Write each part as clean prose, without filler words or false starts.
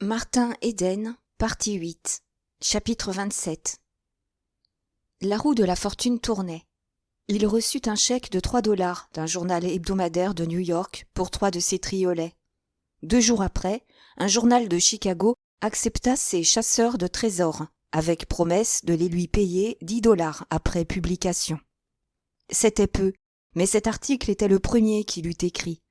Martin Eden, partie 8, chapitre 27. La roue de la fortune tournait. Il reçut un chèque de $3 d'un journal hebdomadaire de New York pour 3 de ses triolets. 2 jours après, un journal de Chicago accepta ses chasseurs de trésors, avec promesse de les lui payer $10 après publication. C'était peu, mais cet article était le premier qu'il eût écrit.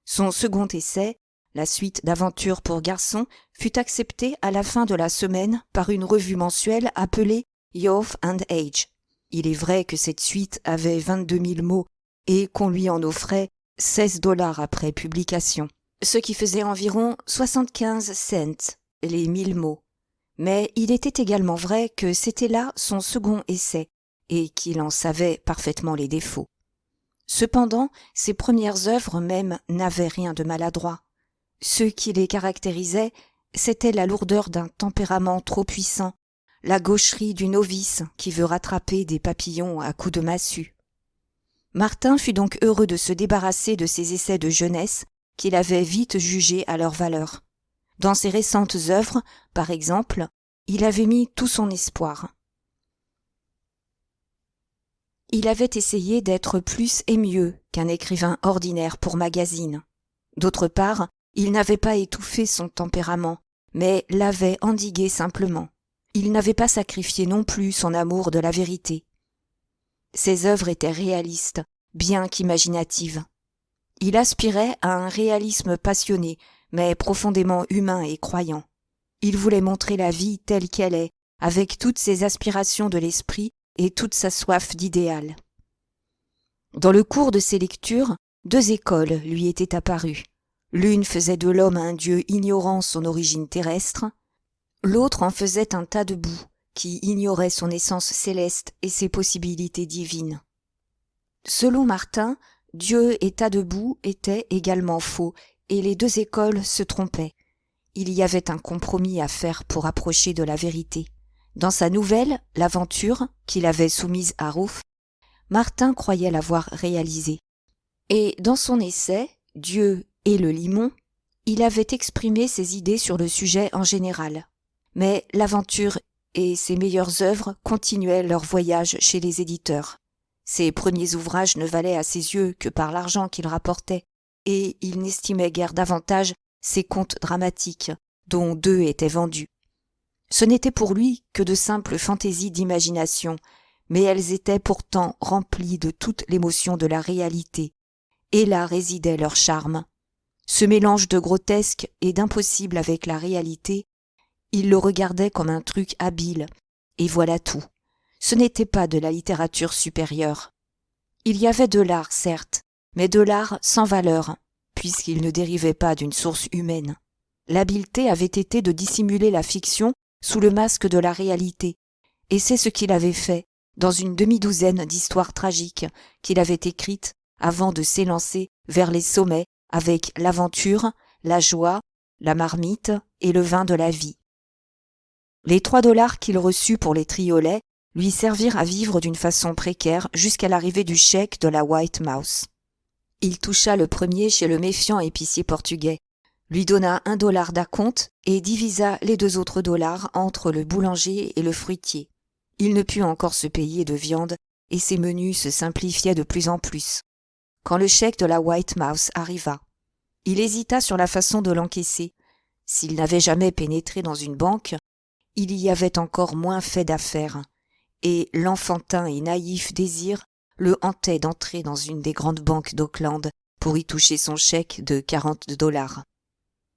Son second essai, la suite d'aventures pour garçons, fut accepté à la fin de la semaine par une revue mensuelle appelée Youth and Age. Il est vrai que cette suite avait 22 000 mots et qu'on lui en offrait $16 après publication, ce qui faisait environ 75 cents, les 1000 mots. Mais il était également vrai que c'était là son second essai et qu'il en savait parfaitement les défauts. Cependant, ses premières œuvres même n'avaient rien de maladroit. Ce qui les caractérisait, c'était la lourdeur d'un tempérament trop puissant, la gaucherie du novice qui veut rattraper des papillons à coups de massue. Martin fut donc heureux de se débarrasser de ces essais de jeunesse qu'il avait vite jugés à leur valeur. Dans ses récentes œuvres, par exemple, il avait mis tout son espoir. Il avait essayé d'être plus et mieux qu'un écrivain ordinaire pour magazine. D'autre part, il n'avait pas étouffé son tempérament, mais l'avait endigué simplement. Il n'avait pas sacrifié non plus son amour de la vérité. Ses œuvres étaient réalistes, bien qu'imaginatives. Il aspirait à un réalisme passionné, mais profondément humain et croyant. Il voulait montrer la vie telle qu'elle est, avec toutes ses aspirations de l'esprit et toute sa soif d'idéal. Dans le cours de ses lectures, 2 écoles lui étaient apparues. L'une faisait de l'homme un dieu ignorant son origine terrestre, l'autre en faisait un tas de boue qui ignorait son essence céleste et ses possibilités divines. Selon Martin, Dieu et tas de boue étaient également faux, et les 2 écoles se trompaient. Il y avait un compromis à faire pour approcher de la vérité. Dans sa nouvelle, l'aventure, qu'il avait soumise à Ruff, Martin croyait l'avoir réalisée. Et dans son essai, Dieu et le limon, il avait exprimé ses idées sur le sujet en général. Mais l'aventure et ses meilleures œuvres continuaient leur voyage chez les éditeurs. Ses premiers ouvrages ne valaient à ses yeux que par l'argent qu'ils rapportaient, et il n'estimait guère davantage ses contes dramatiques, dont 2 étaient vendus. Ce n'étaient pour lui que de simples fantaisies d'imagination, mais elles étaient pourtant remplies de toute l'émotion de la réalité, et là résidait leur charme. Ce mélange de grotesque et d'impossible avec la réalité, il le regardait comme un truc habile, et voilà tout. Ce n'était pas de la littérature supérieure. Il y avait de l'art, certes, mais de l'art sans valeur, puisqu'il ne dérivait pas d'une source humaine. L'habileté avait été de dissimuler la fiction sous le masque de la réalité, et c'est ce qu'il avait fait dans une demi-douzaine d'histoires tragiques qu'il avait écrites avant de s'élancer vers les sommets avec l'aventure, la joie, la marmite et le vin de la vie. Les $3 qu'il reçut pour les triolets lui servirent à vivre d'une façon précaire jusqu'à l'arrivée du chèque de la White Mouse. Il toucha le premier chez le méfiant épicier portugais, lui donna $1 d'acompte et divisa les 2 autres dollars entre le boulanger et le fruitier. Il ne put encore se payer de viande et ses menus se simplifiaient de plus en plus. Quand le chèque de la White Mouse arriva, il hésita sur la façon de l'encaisser. S'il n'avait jamais pénétré dans une banque, il y avait encore moins fait d'affaires, et l'enfantin et naïf désir le hantait d'entrer dans une des grandes banques d'Auckland pour y toucher son chèque de $40.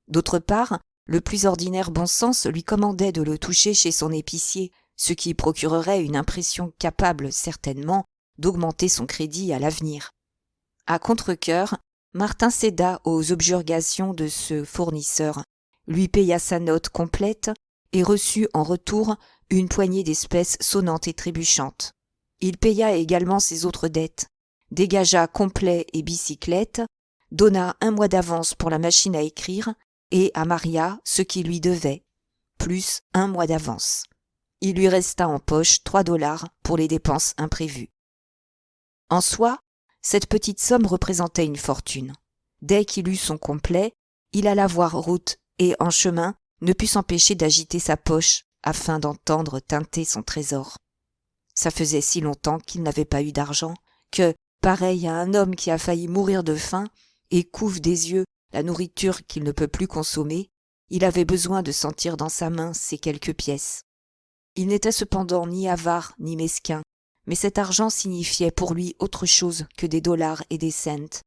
D'autre part, le plus ordinaire bon sens lui commandait de le toucher chez son épicier, ce qui procurerait une impression capable, certainement, d'augmenter son crédit à l'avenir. À contre-cœur, Martin céda aux objurgations de ce fournisseur, lui paya sa note complète et reçut en retour une poignée d'espèces sonnantes et trébuchantes. Il paya également ses autres dettes, dégagea complet et bicyclette, donna 1 mois d'avance pour la machine à écrire et à Maria ce qu'il lui devait, plus 1 mois d'avance. Il lui resta en poche $3 pour les dépenses imprévues. En soi, cette petite somme représentait une fortune. Dès qu'il eut son complet, il alla voir Ruth et, en chemin, ne put s'empêcher d'agiter sa poche afin d'entendre tinter son trésor. Ça faisait si longtemps qu'il n'avait pas eu d'argent que, pareil à un homme qui a failli mourir de faim et couve des yeux la nourriture qu'il ne peut plus consommer, il avait besoin de sentir dans sa main ces quelques pièces. Il n'était cependant ni avare ni mesquin, mais cet argent signifiait pour lui autre chose que des dollars et des cents.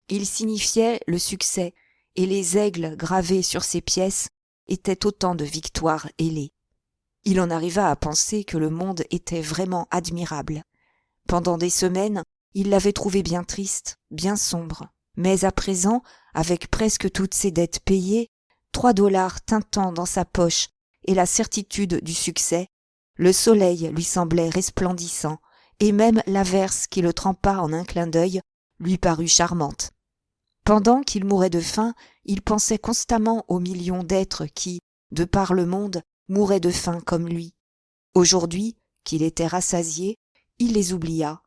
Il signifiait le succès, et les aigles gravés sur ces pièces étaient autant de victoires ailées. Il en arriva à penser que le monde était vraiment admirable. Pendant des semaines, il l'avait trouvé bien triste, bien sombre. Mais à présent, avec presque toutes ses dettes payées, 3 dollars tintant dans sa poche et la certitude du succès, le soleil lui semblait resplendissant, et même l'averse qui le trempa en un clin d'œil lui parut charmante. Pendant qu'il mourait de faim, il pensait constamment aux millions d'êtres qui, de par le monde, mouraient de faim comme lui. Aujourd'hui, qu'il était rassasié, il les oublia.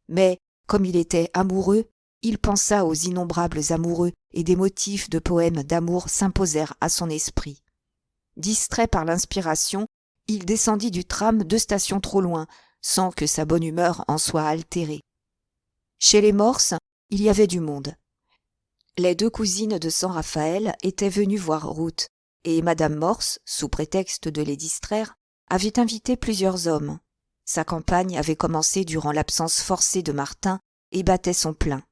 Mais, comme il était amoureux, il pensa aux innombrables amoureux et des motifs de poèmes d'amour s'imposèrent à son esprit. Distrait par l'inspiration, il descendit du tram 2 stations trop loin, sans que sa bonne humeur en soit altérée. Chez les Morse, il y avait du monde. Les 2 cousines de San Raphaël étaient venues voir Ruth, et Madame Morse, sous prétexte de les distraire, avait invité plusieurs hommes. Sa campagne avait commencé durant l'absence forcée de Martin et battait son plein.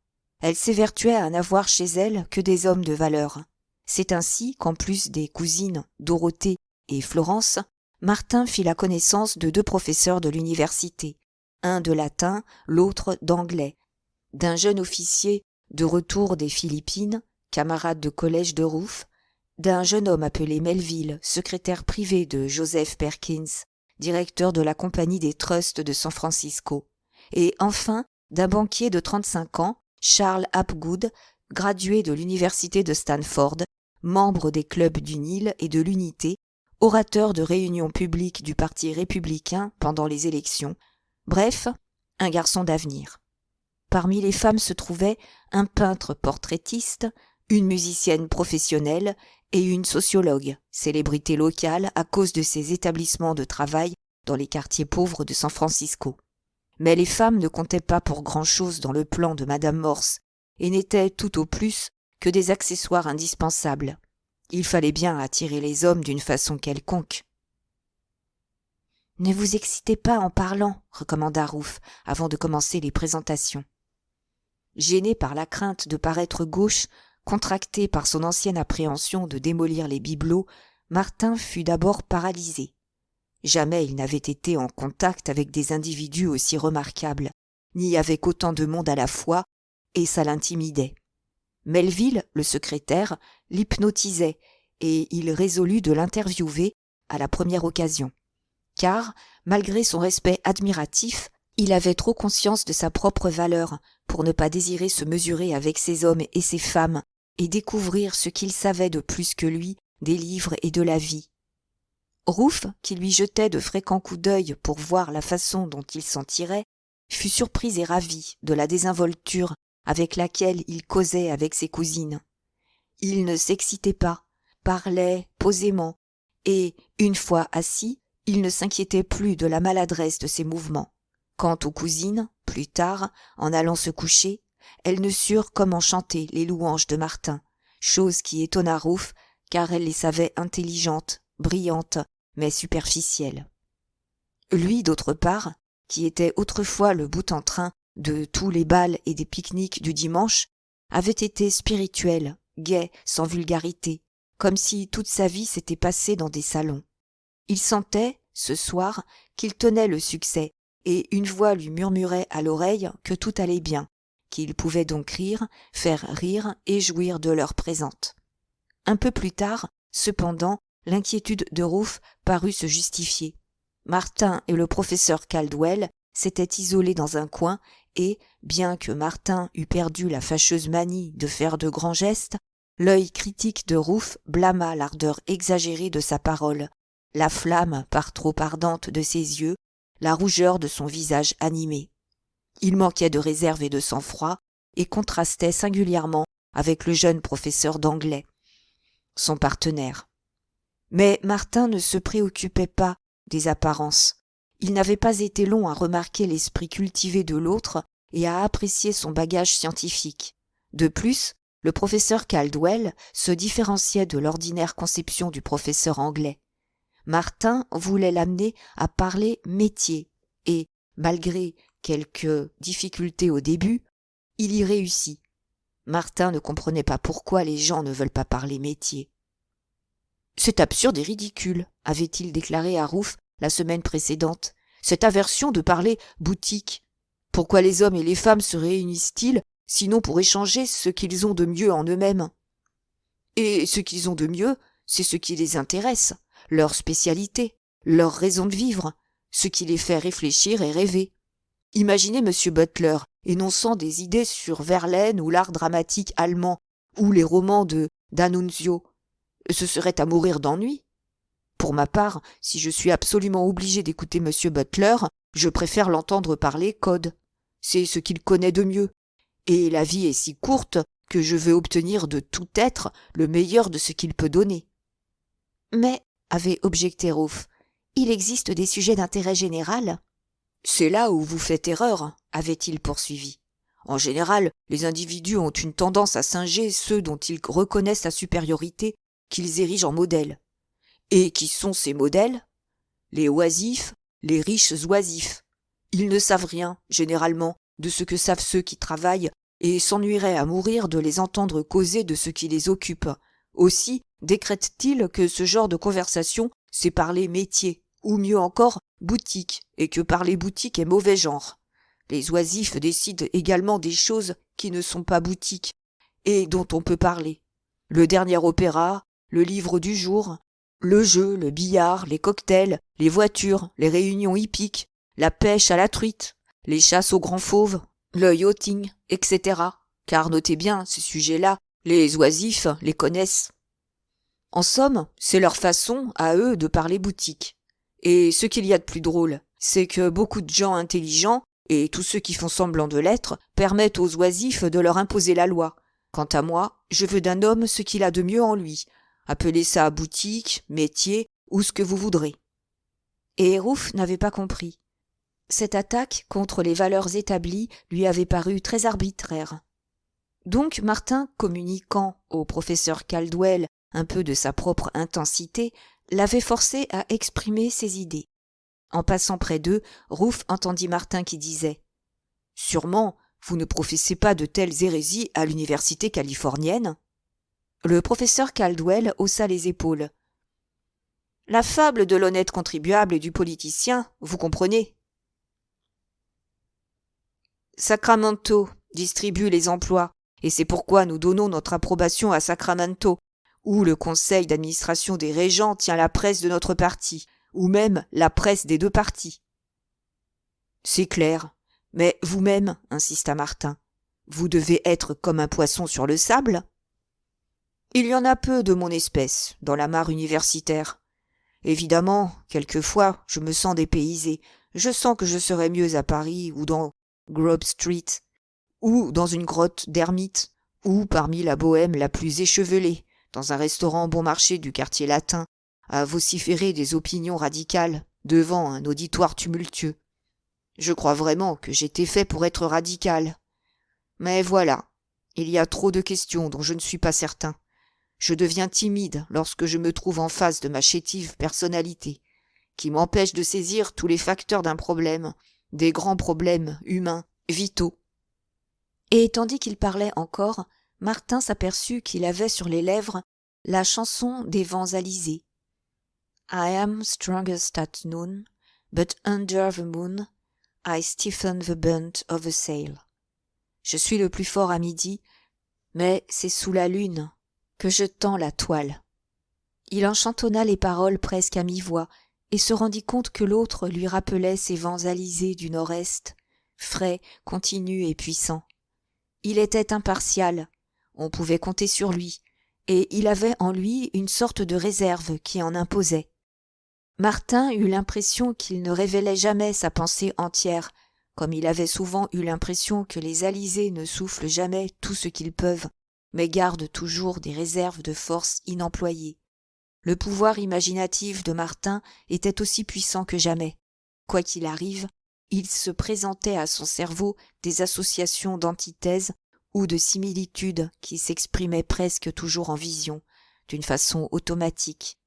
Elle s'évertuait à n'avoir chez elle que des hommes de valeur. C'est ainsi qu'en plus des cousines Dorothée et Florence, Martin fit la connaissance de 2 professeurs de l'université, un de latin, l'autre d'anglais, d'un jeune officier de retour des Philippines, camarade de collège de Ruth, d'un jeune homme appelé Melville, secrétaire privé de Joseph Perkins, directeur de la compagnie des trusts de San Francisco, et enfin d'un banquier de 35 ans, Charles Hapgood, gradué de l'université de Stanford, membre des clubs du Nil et de l'Unité, orateur de réunions publiques du Parti républicain pendant les élections, bref, un garçon d'avenir. Parmi les femmes se trouvaient un peintre portraitiste, une musicienne professionnelle et une sociologue, célébrité locale à cause de ses établissements de travail dans les quartiers pauvres de San Francisco. Mais les femmes ne comptaient pas pour grand-chose dans le plan de Madame Morse et n'étaient tout au plus que des accessoires indispensables. Il fallait bien attirer les hommes d'une façon quelconque. « Ne vous excitez pas en parlant, » recommanda Ruth avant de commencer les présentations. Gêné par la crainte de paraître gauche, contracté par son ancienne appréhension de démolir les bibelots, Martin fut d'abord paralysé. Jamais il n'avait été en contact avec des individus aussi remarquables, ni avec autant de monde à la fois, et ça l'intimidait. Melville, le secrétaire, l'hypnotisait, et il résolut de l'interviewer à la première occasion. Car, malgré son respect admiratif, il avait trop conscience de sa propre valeur pour ne pas désirer se mesurer avec ces hommes et ces femmes et découvrir ce qu'il savait de plus que lui des livres et de la vie. Ruth, qui lui jetait de fréquents coups d'œil pour voir la façon dont il s'en tirait, fut surprise et ravie de la désinvolture avec laquelle il causait avec ses cousines. Il ne s'excitait pas, parlait posément, et, une fois assis, il ne s'inquiétait plus de la maladresse de ses mouvements. Quant aux cousines, plus tard, en allant se coucher, elles ne surent comment chanter les louanges de Martin, chose qui étonna Ruth, car elle les savait intelligentes, brillantes, mais superficielles. Lui, d'autre part, qui était autrefois le boute-en-train de tous les bals et des pique-niques du dimanche, avait été spirituel, gai, sans vulgarité, comme si toute sa vie s'était passée dans des salons. Il sentait, ce soir, qu'il tenait le succès, et une voix lui murmurait à l'oreille que tout allait bien, qu'il pouvait donc rire, faire rire et jouir de l'heure présente. Un peu plus tard, cependant, l'inquiétude de Ruth parut se justifier. Martin et le professeur Caldwell s'étaient isolés dans un coin et, bien que Martin eût perdu la fâcheuse manie de faire de grands gestes, l'œil critique de Ruth blâma l'ardeur exagérée de sa parole, la flamme par trop ardente de ses yeux, la rougeur de son visage animé. Il manquait de réserve et de sang-froid et contrastait singulièrement avec le jeune professeur d'anglais, son partenaire. Mais Martin ne se préoccupait pas des apparences. Il n'avait pas été long à remarquer l'esprit cultivé de l'autre et à apprécier son bagage scientifique. De plus, le professeur Caldwell se différenciait de l'ordinaire conception du professeur anglais. Martin voulait l'amener à parler métier et, malgré quelques difficultés au début, il y réussit. Martin ne comprenait pas pourquoi les gens ne veulent pas parler métier. « C'est absurde et ridicule », avait-il déclaré à Rouff la semaine précédente, cette aversion de parler boutique. Pourquoi les hommes et les femmes se réunissent-ils, sinon pour échanger ce qu'ils ont de mieux en eux-mêmes? Et ce qu'ils ont de mieux, c'est ce qui les intéresse, leur spécialité, leur raison de vivre, ce qui les fait réfléchir et rêver. Imaginez M. Butler énonçant des idées sur Verlaine ou l'art dramatique allemand ou les romans de D'Annunzio. Ce serait à mourir d'ennui. Pour ma part, si je suis absolument obligé d'écouter M. Butler, je préfère l'entendre parler code. C'est ce qu'il connaît de mieux. Et la vie est si courte que je veux obtenir de tout être le meilleur de ce qu'il peut donner. Mais, avait objecté Rouff, il existe des sujets d'intérêt général. C'est là où vous faites erreur, avait-il poursuivi. En général, les individus ont une tendance à singer ceux dont ils reconnaissent la supériorité qu'ils érigent en modèle. Et qui sont ces modèles? Les oisifs, les riches oisifs. Ils ne savent rien, généralement, de ce que savent ceux qui travaillent et s'ennuieraient à mourir de les entendre causer de ce qui les occupe. Aussi décrètent-ils que ce genre de conversation, c'est parler métier, ou mieux encore, boutique, et que parler boutique est mauvais genre. Les oisifs décident également des choses qui ne sont pas boutiques, et dont on peut parler. Le dernier opéra, le livre du jour, le jeu, le billard, les cocktails, les voitures, les réunions hippiques, la pêche à la truite, les chasses aux grands fauves, le yachting, etc. Car notez bien, ces sujets-là, les oisifs les connaissent. En somme, c'est leur façon, à eux, de parler boutique. Et ce qu'il y a de plus drôle, c'est que beaucoup de gens intelligents, et tous ceux qui font semblant de l'être, permettent aux oisifs de leur imposer la loi. Quant à moi, je veux d'un homme ce qu'il a de mieux en lui. Appelez ça boutique, métier, ou ce que vous voudrez. Et Rouff n'avait pas compris. Cette attaque contre les valeurs établies lui avait paru très arbitraire. Donc Martin, communiquant au professeur Caldwell un peu de sa propre intensité, l'avait forcé à exprimer ses idées. En passant près d'eux, Rouff entendit Martin qui disait « Sûrement, vous ne professez pas de telles hérésies à l'université californienne ?» Le professeur Caldwell haussa les épaules. « La fable de l'honnête contribuable et du politicien, vous comprenez. Sacramento distribue les emplois, et c'est pourquoi nous donnons notre approbation à Sacramento, où le conseil d'administration des régents tient la presse de notre parti, ou même la presse des deux partis. » C'est clair, mais vous-même, insista Martin, vous devez être comme un poisson sur le sable. Il y en a peu de mon espèce dans la mare universitaire. Évidemment, quelquefois, je me sens dépaysé. Je sens que je serais mieux à Paris ou dans Grove Street, ou dans une grotte d'ermite, ou parmi la bohème la plus échevelée, dans un restaurant bon marché du quartier latin, à vociférer des opinions radicales devant un auditoire tumultueux. Je crois vraiment que j'étais fait pour être radical. Mais voilà, il y a trop de questions dont je ne suis pas certain. Je deviens timide lorsque je me trouve en face de ma chétive personnalité, qui m'empêche de saisir tous les facteurs d'un problème, des grands problèmes humains, vitaux. Et tandis qu'il parlait encore, Martin s'aperçut qu'il avait sur les lèvres la chanson des vents alizés. I am strongest at noon, but under the moon, I stiffen the bunt of the sail. Je suis le plus fort à midi, mais c'est sous la lune que je tends la toile. Il en chantonna les paroles presque à mi-voix et se rendit compte que l'autre lui rappelait ces vents alizés du nord-est, frais, continus et puissants. Il était impartial, on pouvait compter sur lui, et il avait en lui une sorte de réserve qui en imposait. Martin eut l'impression qu'il ne révélait jamais sa pensée entière, comme il avait souvent eu l'impression que les alizés ne soufflent jamais tout ce qu'ils peuvent, mais gardent toujours des réserves de force inemployées. Le pouvoir imaginatif de Martin était aussi puissant que jamais. Quoi qu'il arrive, il se présentait à son cerveau des associations d'antithèses ou de similitudes qui s'exprimaient presque toujours en vision, d'une façon automatique.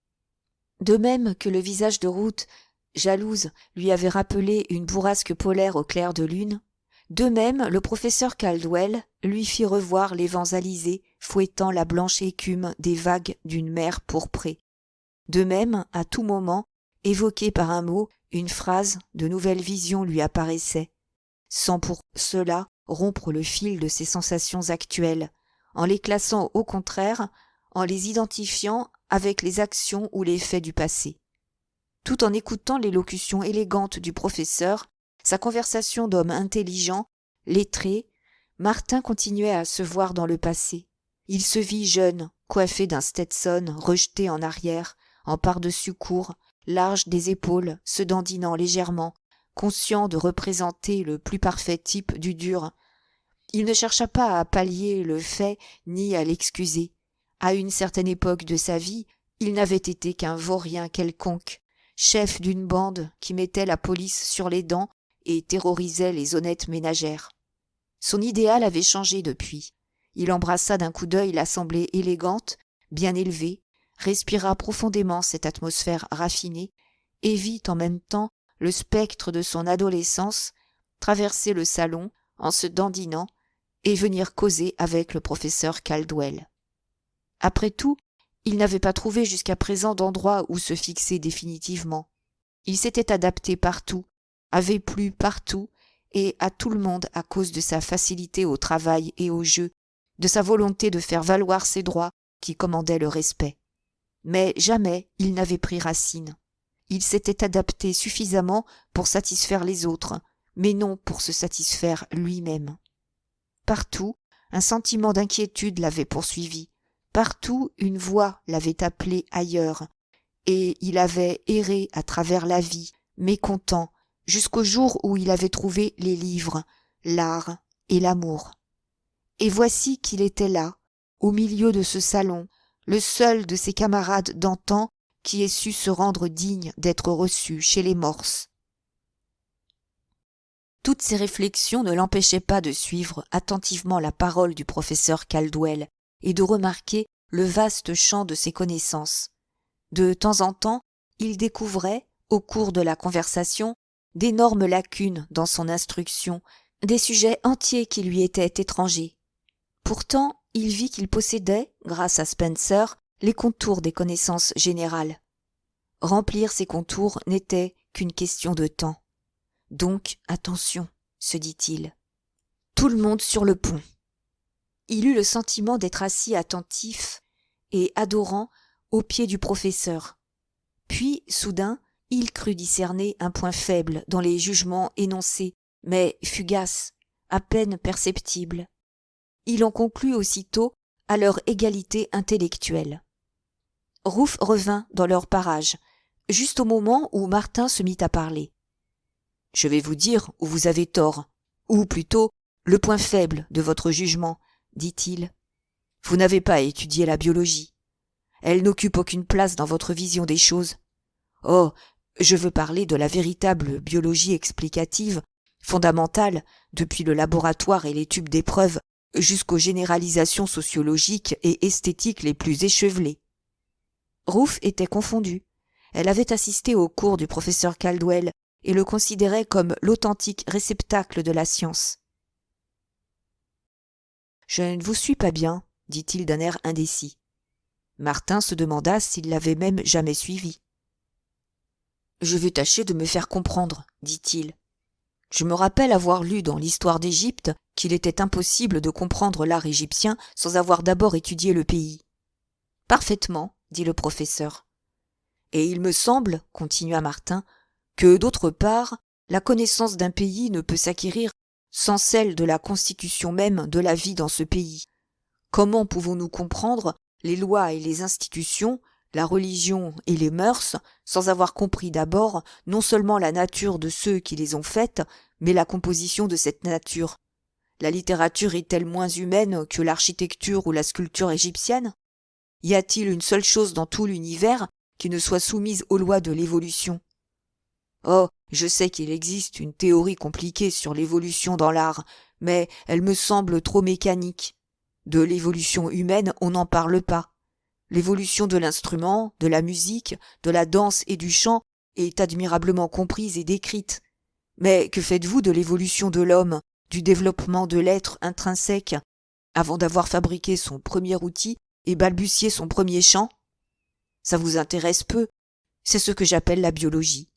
De même que le visage de Ruth, jalouse, lui avait rappelé une bourrasque polaire au clair de lune, de même le professeur Caldwell lui fit revoir les vents alizés fouettant la blanche écume des vagues d'une mer pourprée. De même, à tout moment, évoqué par un mot, une phrase, de nouvelles visions lui apparaissaient, sans pour cela rompre le fil de ses sensations actuelles, en les classant au contraire, en les identifiant avec les actions ou les faits du passé. Tout en écoutant l'élocution élégante du professeur, sa conversation d'homme intelligent, lettré, Martin continuait à se voir dans le passé. Il se vit jeune, coiffé d'un Stetson rejeté en arrière, en par-dessus court, large des épaules, se dandinant légèrement, conscient de représenter le plus parfait type du dur. Il ne chercha pas à pallier le fait ni à l'excuser. À une certaine époque de sa vie, il n'avait été qu'un vaurien quelconque, chef d'une bande qui mettait la police sur les dents et terrorisait les honnêtes ménagères. Son idéal avait changé depuis. Il embrassa d'un coup d'œil l'assemblée élégante, bien élevée, respira profondément cette atmosphère raffinée et vit en même temps le spectre de son adolescence traverser le salon en se dandinant et venir causer avec le professeur Caldwell. Après tout, il n'avait pas trouvé jusqu'à présent d'endroit où se fixer définitivement. Il s'était adapté partout, avait plu partout et à tout le monde à cause de sa facilité au travail et au jeu, de sa volonté de faire valoir ses droits qui commandaient le respect. Mais jamais il n'avait pris racine. Il s'était adapté suffisamment pour satisfaire les autres, mais non pour se satisfaire lui-même. Partout, un sentiment d'inquiétude l'avait poursuivi. Partout, une voix l'avait appelé ailleurs, et il avait erré à travers la vie, mécontent, jusqu'au jour où il avait trouvé les livres, l'art et l'amour. Et voici qu'il était là, au milieu de ce salon, le seul de ses camarades d'antan qui ait su se rendre digne d'être reçu chez les Morses. Toutes ces réflexions ne l'empêchaient pas de suivre attentivement la parole du professeur Caldwell et de remarquer le vaste champ de ses connaissances. De temps en temps, il découvrait, au cours de la conversation, d'énormes lacunes dans son instruction, des sujets entiers qui lui étaient étrangers. Pourtant, il vit qu'il possédait, grâce à Spencer, les contours des connaissances générales. Remplir ces contours n'était qu'une question de temps. Donc, attention, se dit-il. Tout le monde sur le pont. Il eut le sentiment d'être assis attentif et adorant aux pieds du professeur. Puis, soudain, il crut discerner un point faible dans les jugements énoncés, mais fugace, à peine perceptible. Il en conclut aussitôt à leur égalité intellectuelle. Ruth revint dans leur parage, juste au moment où Martin se mit à parler. « Je vais vous dire où vous avez tort, ou plutôt le point faible de votre jugement, dit-il. Vous n'avez pas étudié la biologie. Elle n'occupe aucune place dans votre vision des choses. Oh, je veux parler de la véritable biologie explicative, fondamentale, depuis le laboratoire et les tubes d'épreuves, jusqu'aux généralisations sociologiques et esthétiques les plus échevelées. » Ruth était confondue. Elle avait assisté au cours du professeur Caldwell et le considérait comme l'authentique réceptacle de la science. « Je ne vous suis pas bien, » dit-il d'un air indécis. Martin se demanda s'il l'avait même jamais suivi. « Je vais tâcher de me faire comprendre, » dit-il. « Je me rappelle avoir lu dans l'histoire d'Égypte qu'il était impossible de comprendre l'art égyptien sans avoir d'abord étudié le pays. »« Parfaitement, » dit le professeur. « Et il me semble, continua Martin, que d'autre part, la connaissance d'un pays ne peut s'acquérir sans celle de la constitution même de la vie dans ce pays. Comment pouvons-nous comprendre les lois et les institutions, la religion et les mœurs, sans avoir compris d'abord non seulement la nature de ceux qui les ont faites, mais la composition de cette nature? La littérature est-elle moins humaine que l'architecture ou la sculpture égyptienne? Y a-t-il une seule chose dans tout l'univers qui ne soit soumise aux lois de l'évolution. Oh, je sais qu'il existe une théorie compliquée sur l'évolution dans l'art, mais elle me semble trop mécanique. De l'évolution humaine, on n'en parle pas. L'évolution de l'instrument, de la musique, de la danse et du chant est admirablement comprise et décrite. Mais que faites-vous de l'évolution de l'homme, du développement de l'être intrinsèque, avant d'avoir fabriqué son premier outil et balbutié son premier chant? Ça vous intéresse peu. C'est ce que j'appelle la biologie.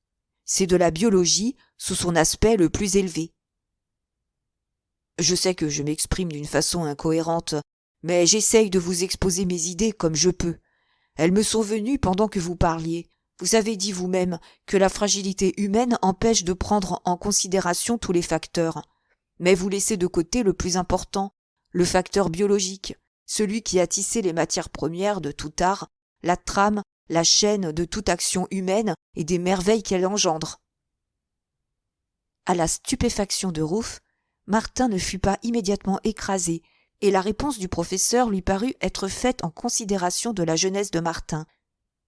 C'est de la biologie sous son aspect le plus élevé. Je sais que je m'exprime d'une façon incohérente, mais j'essaye de vous exposer mes idées comme je peux. Elles me sont venues pendant que vous parliez. Vous avez dit vous-même que la fragilité humaine empêche de prendre en considération tous les facteurs. Mais vous laissez de côté le plus important, le facteur biologique, celui qui a tissé les matières premières de tout art, la trame, la chaîne de toute action humaine et des merveilles qu'elle engendre. À la stupéfaction de Rouff, Martin ne fut pas immédiatement écrasé, et la réponse du professeur lui parut être faite en considération de la jeunesse de Martin.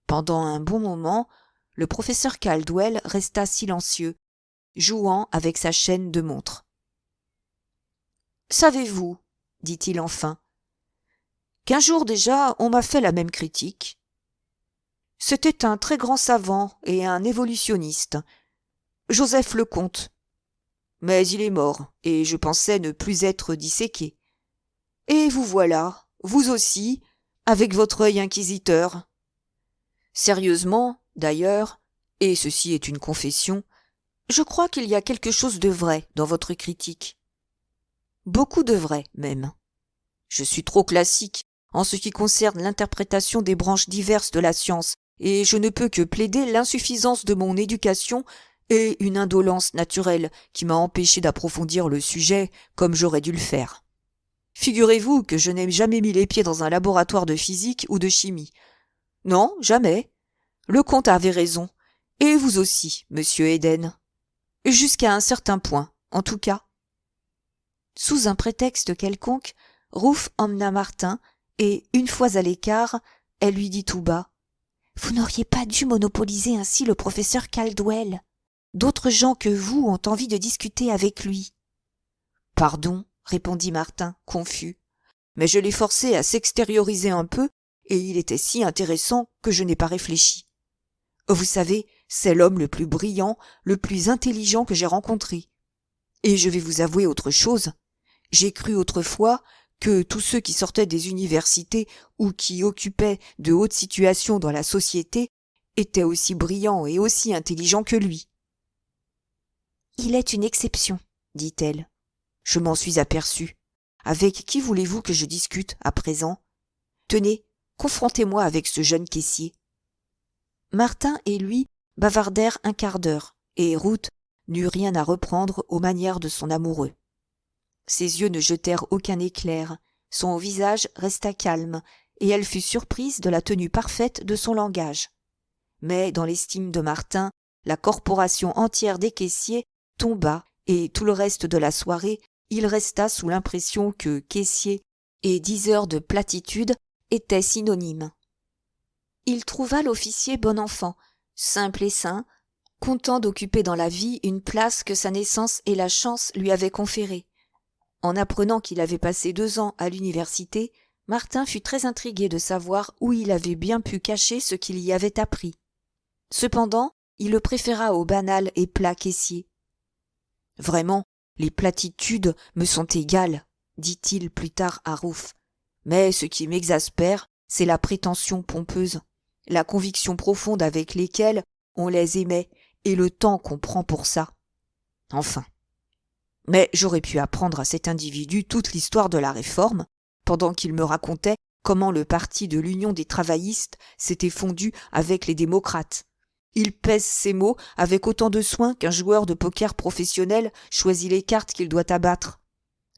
Pendant un bon moment, le professeur Caldwell resta silencieux, jouant avec sa chaîne de montre. « Savez-vous, dit-il enfin, qu'un jour déjà on m'a fait la même critique. C'était un très grand savant et un évolutionniste, Joseph Lecomte. Mais il est mort, et je pensais ne plus être disséqué. Et vous voilà, vous aussi, avec votre œil inquisiteur. Sérieusement, d'ailleurs, et ceci est une confession, je crois qu'il y a quelque chose de vrai dans votre critique. Beaucoup de vrai, même. Je suis trop classique en ce qui concerne l'interprétation des branches diverses de la science, et je ne peux que plaider l'insuffisance de mon éducation et une indolence naturelle qui m'a empêché d'approfondir le sujet comme j'aurais dû le faire. Figurez-vous que je n'ai jamais mis les pieds dans un laboratoire de physique ou de chimie. Non, jamais. Lecomte avait raison, et vous aussi, monsieur Eden. Jusqu'à un certain point, en tout cas. Sous un prétexte quelconque, Rouff emmena Martin, et, une fois à l'écart, elle lui dit tout bas. « Vous n'auriez pas dû monopoliser ainsi le professeur Caldwell. D'autres gens que vous ont envie de discuter avec lui. »« Pardon, répondit Martin, confus, mais je l'ai forcé à s'extérioriser un peu, et il était si intéressant que je n'ai pas réfléchi. Vous savez, c'est l'homme le plus brillant, le plus intelligent que j'ai rencontré. Et je vais vous avouer autre chose. J'ai cru autrefois que tous ceux qui sortaient des universités ou qui occupaient de hautes situations dans la société étaient aussi brillants et aussi intelligents que lui. « Il est une exception, dit-elle. Je m'en suis aperçue. Avec qui voulez-vous que je discute à présent? Tenez, confrontez-moi avec ce jeune caissier. » Martin et lui bavardèrent un quart d'heure, et Ruth n'eut rien à reprendre aux manières de son amoureux. Ses yeux ne jetèrent aucun éclair, son visage resta calme, et elle fut surprise de la tenue parfaite de son langage. Mais dans l'estime de Martin, la corporation entière des caissiers tomba, et tout le reste de la soirée, il resta sous l'impression que caissier et diseur de platitudes étaient synonymes. Il trouva l'officier bon enfant, simple et sain, content d'occuper dans la vie une place que sa naissance et la chance lui avaient conférée. En apprenant qu'il avait passé 2 ans à l'université, Martin fut très intrigué de savoir où il avait bien pu cacher ce qu'il y avait appris. Cependant, il le préféra au banal et plat caissier. « Vraiment, les platitudes me sont égales, dit-il plus tard à Rouff. Mais ce qui m'exaspère, c'est la prétention pompeuse, la conviction profonde avec lesquelles on les émet et le temps qu'on prend pour ça. Enfin. Mais j'aurais pu apprendre à cet individu toute l'histoire de la Réforme, pendant qu'il me racontait comment le parti de l'Union des travaillistes s'était fondu avec les démocrates. Il pèse ses mots avec autant de soin qu'un joueur de poker professionnel choisit les cartes qu'il doit abattre.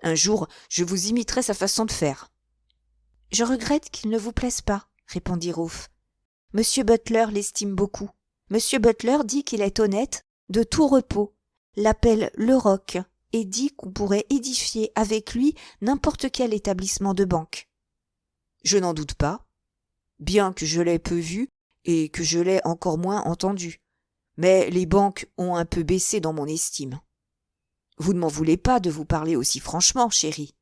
Un jour, je vous imiterai sa façon de faire. « Je regrette qu'il ne vous plaise pas, » répondit Rouff. « Monsieur Butler l'estime beaucoup. Monsieur Butler dit qu'il est honnête, de tout repos, l'appelle le roc, et dit qu'on pourrait édifier avec lui n'importe quel établissement de banque. » Je n'en doute pas. Bien que je l'aie peu vu, et que je l'ai encore moins entendu. Mais les banques ont un peu baissé dans mon estime. Vous ne m'en voulez pas de vous parler aussi franchement, chérie.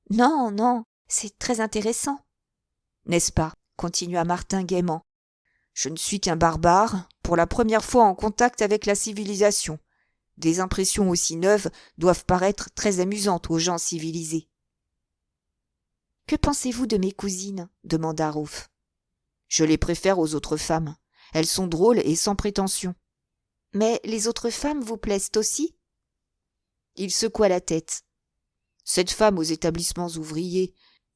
Non, non, c'est très intéressant. N'est-ce pas? Continua Martin gaiement. Je ne suis qu'un barbare, pour la première fois en contact avec la civilisation. Des impressions aussi neuves doivent paraître très amusantes aux gens civilisés. Que pensez-vous de mes cousines? Demanda Ruth. Je les préfère aux autres femmes. Elles sont drôles et sans prétention. Mais les autres femmes vous plaisent aussi? Il secoua la tête. Cette femme aux établissements ouvriers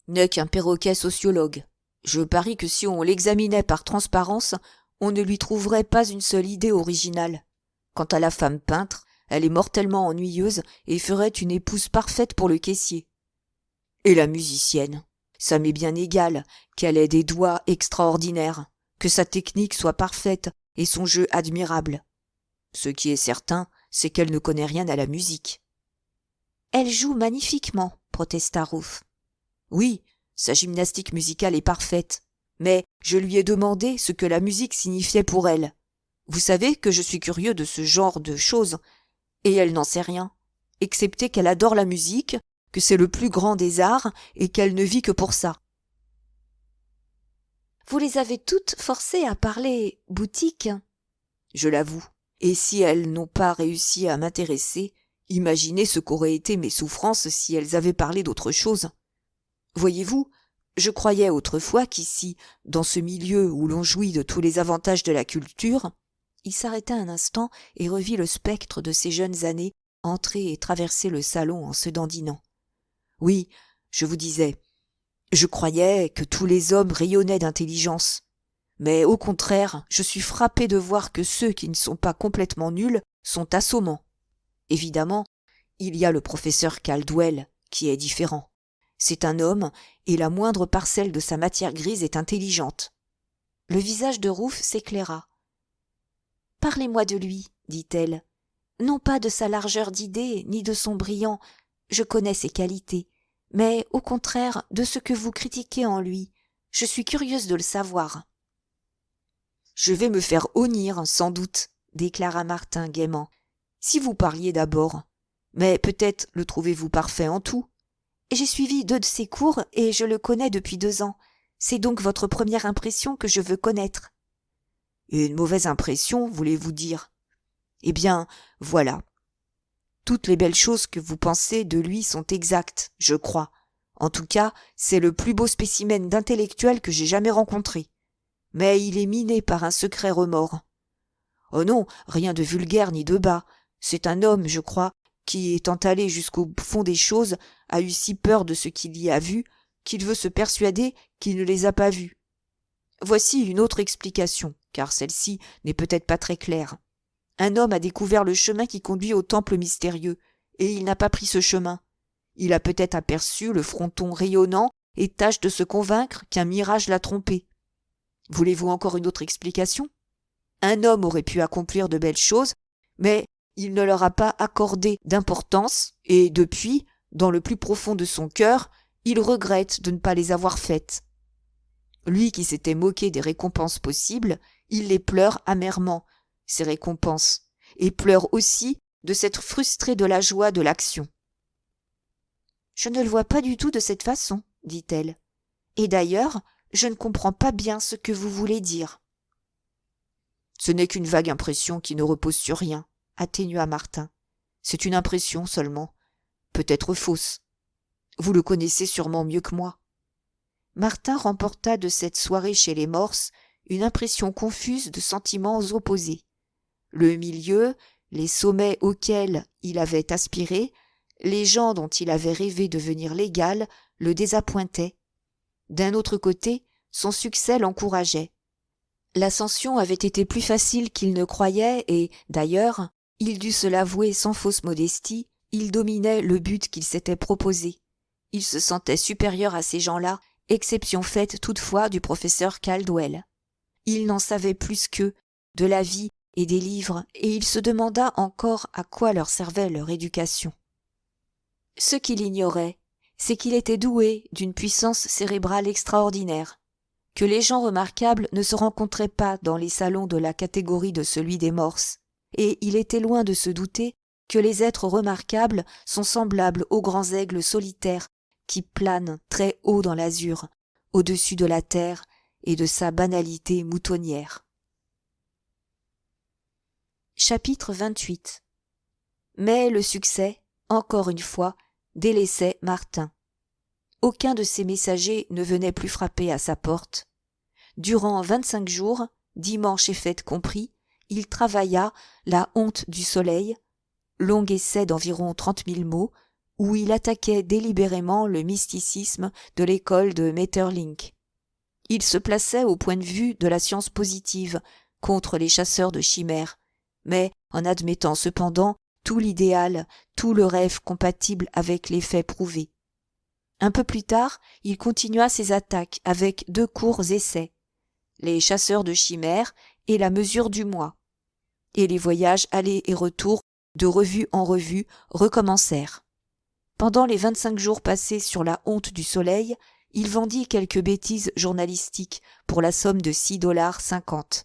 n'est qu'un perroquet sociologue. Je parie que si on l'examinait par transparence, on ne lui trouverait pas une seule idée originale. Quant à la femme peintre, elle est mortellement ennuyeuse et ferait une épouse parfaite pour le caissier. Et la musicienne, ça m'est bien égal qu'elle ait des doigts extraordinaires, que sa technique soit parfaite et son jeu admirable. Ce qui est certain, c'est qu'elle ne connaît rien à la musique. Elle joue magnifiquement, protesta Ruth. Oui, sa gymnastique musicale est parfaite, mais je lui ai demandé ce que la musique signifiait pour elle. Vous savez que je suis curieux de ce genre de choses, et elle n'en sait rien, excepté qu'elle adore la musique, que c'est le plus grand des arts, et qu'elle ne vit que pour ça. Vous les avez toutes forcées à parler boutique? Je l'avoue, et si elles n'ont pas réussi à m'intéresser, imaginez ce qu'auraient été mes souffrances si elles avaient parlé d'autre chose. Voyez-vous, je croyais autrefois qu'ici, dans ce milieu où l'on jouit de tous les avantages de la culture, il s'arrêta un instant et revit le spectre de ses jeunes années entrer et traverser le salon en se dandinant. Oui, je vous disais, je croyais que tous les hommes rayonnaient d'intelligence. Mais au contraire, je suis frappé de voir que ceux qui ne sont pas complètement nuls sont assommants. Évidemment, il y a le professeur Caldwell, qui est différent. C'est un homme, et la moindre parcelle de sa matière grise est intelligente. Le visage de Ruth s'éclaira. « Parlez-moi de lui, dit-elle. Non pas de sa largeur d'idées, ni de son brillant, je connais ses qualités, mais au contraire de ce que vous critiquez en lui. Je suis curieuse de le savoir. » Je vais me faire honnir, sans doute, déclara Martin gaiement. Si vous parliez d'abord. Mais peut-être le trouvez-vous parfait en tout. J'ai suivi 2 de ses cours et je le connais depuis 2 ans. C'est donc votre première impression que je veux connaître. Une mauvaise impression, voulez-vous dire? Eh bien, voilà. Toutes les belles choses que vous pensez de lui sont exactes, je crois. En tout cas, c'est le plus beau spécimen d'intellectuel que j'ai jamais rencontré. Mais il est miné par un secret remords. Oh non, rien de vulgaire ni de bas. C'est un homme, je crois, qui, étant allé jusqu'au fond des choses, a eu si peur de ce qu'il y a vu, qu'il veut se persuader qu'il ne les a pas vus. Voici une autre explication, car celle-ci n'est peut-être pas très claire. Un homme a découvert le chemin qui conduit au temple mystérieux, et il n'a pas pris ce chemin. Il a peut-être aperçu le fronton rayonnant et tâche de se convaincre qu'un mirage l'a trompé. Voulez-vous encore une autre explication? Un homme aurait pu accomplir de belles choses, mais il ne leur a pas accordé d'importance, et depuis, dans le plus profond de son cœur, il regrette de ne pas les avoir faites. Lui qui s'était moqué des récompenses possibles, il les pleure amèrement, ces récompenses, et pleure aussi de s'être frustré de la joie de l'action. « Je ne le vois pas du tout de cette façon, dit-elle. Et d'ailleurs, je ne comprends pas bien ce que vous voulez dire. » Ce n'est qu'une vague impression qui ne repose sur rien, atténua Martin. C'est une impression seulement, peut-être fausse. Vous le connaissez sûrement mieux que moi. Martin remporta de cette soirée chez les Morse une impression confuse de sentiments opposés. Le milieu, les sommets auxquels il avait aspiré, les gens dont il avait rêvé devenir l'égal, le désappointaient. D'un autre côté, son succès l'encourageait. L'ascension avait été plus facile qu'il ne croyait et, d'ailleurs, il dut se l'avouer sans fausse modestie, il dominait le but qu'il s'était proposé. Il se sentait supérieur à ces gens-là, exception faite toutefois du professeur Caldwell. Il n'en savait plus qu'eux, de la vie et des livres, et il se demanda encore à quoi leur servait leur éducation. Ce qu'il ignorait, c'est qu'il était doué d'une puissance cérébrale extraordinaire, que les gens remarquables ne se rencontraient pas dans les salons de la catégorie de celui des morses, et il était loin de se douter que les êtres remarquables sont semblables aux grands aigles solitaires qui planent très haut dans l'azur, au-dessus de la terre et de sa banalité moutonnière. Chapitre 28. Mais le succès, encore une fois, délaissait Martin. Aucun de ses messagers ne venait plus frapper à sa porte. Durant 25 jours, dimanche et fête compris, il travailla La honte du soleil, long essai d'environ 30 000 mots, où il attaquait délibérément le mysticisme de l'école de Maeterlinck. Il se plaçait au point de vue de la science positive contre les chasseurs de chimères, mais en admettant cependant tout l'idéal, tout le rêve compatible avec les faits prouvés. Un peu plus tard, il continua ses attaques avec 2 courts essais, les chasseurs de chimères et la mesure du moi. Et les voyages aller et retour, de revue en revue, recommencèrent. Pendant les 25 jours passés sur La honte du soleil, il vendit quelques bêtises journalistiques pour la somme de $6,50.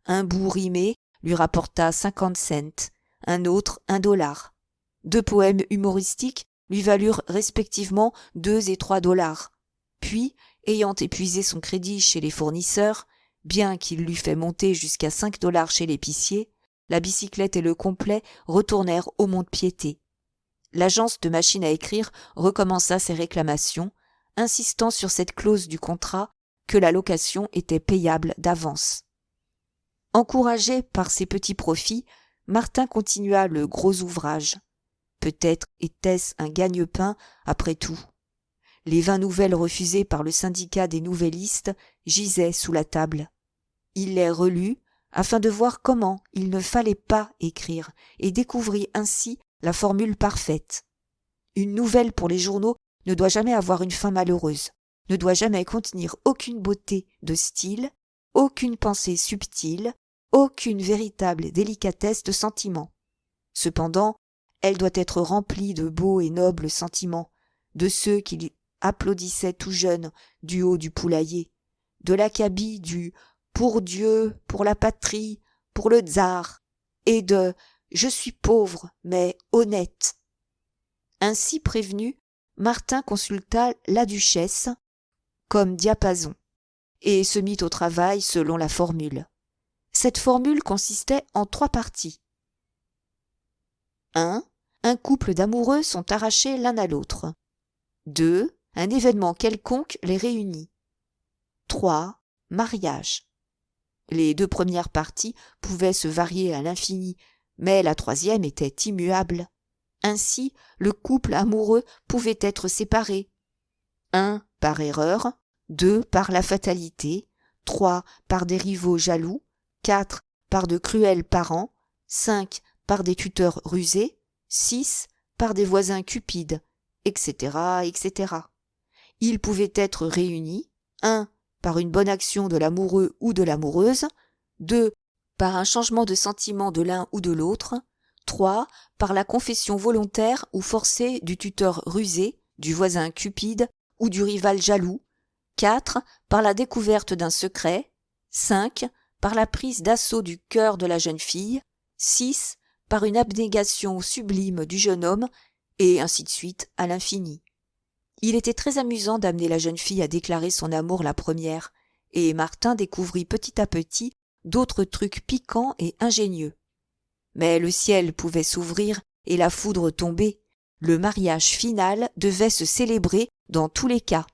Un bout rimé lui rapporta 50 cents, un autre $1. 2 poèmes humoristiques lui valurent respectivement 2 et 3 $. Puis, ayant épuisé son crédit chez les fournisseurs, bien qu'il l'eût fait monter jusqu'à 5 $ chez l'épicier, la bicyclette et le complet retournèrent au mont-de-piété. L'agence de machines à écrire recommença ses réclamations, insistant sur cette clause du contrat que la location était payable d'avance. Encouragé par ses petits profits, Martin continua le gros ouvrage. Peut-être était-ce un gagne-pain après tout. Les 20 nouvelles refusées par le syndicat des nouvellistes gisaient sous la table. Il les relut afin de voir comment il ne fallait pas écrire et découvrit ainsi la formule parfaite. Une nouvelle pour les journaux ne doit jamais avoir une fin malheureuse, ne doit jamais contenir aucune beauté de style, aucune pensée subtile, aucune véritable délicatesse de sentiment. Cependant, elle doit être remplie de beaux et nobles sentiments, de ceux qui applaudissaient tout jeunes du haut du poulailler, de l'acabit du « pour Dieu, pour la patrie, pour le tsar » et de « je suis pauvre, mais honnête ». Ainsi prévenu, Martin consulta la duchesse comme diapason et se mit au travail selon la formule. Cette formule consistait en 3 parties. 1. Un couple d'amoureux sont arrachés l'un à l'autre. 2. Un événement quelconque les réunit. 3. Mariage. Les 2 premières parties pouvaient se varier à l'infini, mais la 3e était immuable. Ainsi, le couple amoureux pouvait être séparé. 1 par erreur, 2 par la fatalité, 3 par des rivaux jaloux, 4 par de cruels parents, 5 par des tuteurs rusés, 6 par des voisins cupides, etc., etc. Ils pouvaient être réunis, 1 par une bonne action de l'amoureux ou de l'amoureuse, 2 par un changement de sentiment de l'un ou de l'autre, 3 par la confession volontaire ou forcée du tuteur rusé, du voisin cupide ou du rival jaloux, 4 par la découverte d'un secret, 5 par la prise d'assaut du cœur de la jeune fille, 6 par une abnégation sublime du jeune homme, et ainsi de suite à l'infini. Il était très amusant d'amener la jeune fille à déclarer son amour la première, et Martin découvrit petit à petit d'autres trucs piquants et ingénieux. Mais le ciel pouvait s'ouvrir et la foudre tomber. Le mariage final devait se célébrer dans tous les cas.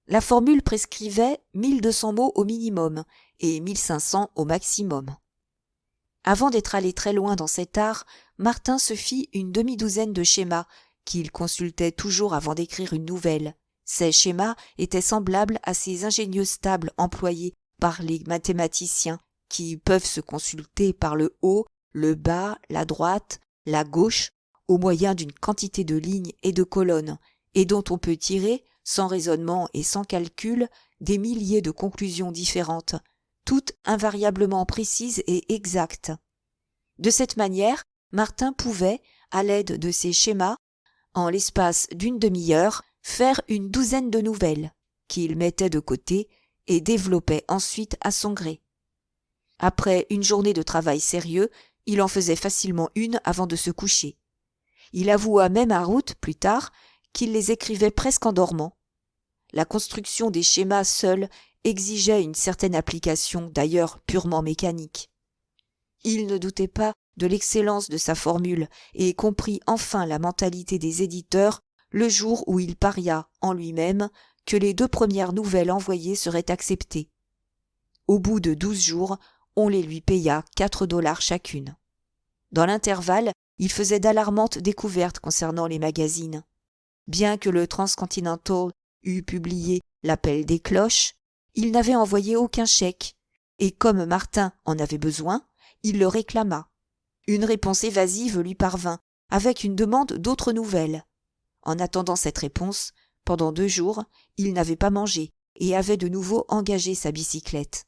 La formule prescrivait 1200 mots au minimum et 1500 au maximum. Avant d'être allé très loin dans cet art, Martin se fit une demi-douzaine de schémas qu'il consultait toujours avant d'écrire une nouvelle. Ces schémas étaient semblables à ces ingénieuses tables employées par les mathématiciens qui peuvent se consulter par le haut, le bas, la droite, la gauche, au moyen d'une quantité de lignes et de colonnes, et dont on peut tirer, sans raisonnement et sans calcul, des milliers de conclusions différentes, toutes invariablement précises et exactes. De cette manière, Martin pouvait, à l'aide de ces schémas, en l'espace d'une demi-heure, faire une douzaine de nouvelles, qu'il mettait de côté et développait ensuite à son gré. Après une journée de travail sérieux, il en faisait facilement une avant de se coucher. Il avoua même à Ruth, plus tard, qu'il les écrivait presque en dormant. La construction des schémas seule exigeait une certaine application, d'ailleurs purement mécanique. Il ne doutait pas de l'excellence de sa formule et comprit enfin la mentalité des éditeurs le jour où il paria en lui-même que les 2 premières nouvelles envoyées seraient acceptées. Au bout de 12 jours, on les lui paya $4 chacune. Dans l'intervalle, il faisait d'alarmantes découvertes concernant les magazines. Bien que le Transcontinental eût publié l'appel des cloches, il n'avait envoyé aucun chèque, et comme Martin en avait besoin, il le réclama. Une réponse évasive lui parvint, avec une demande d'autres nouvelles. En attendant cette réponse, pendant 2 jours, il n'avait pas mangé et avait de nouveau engagé sa bicyclette.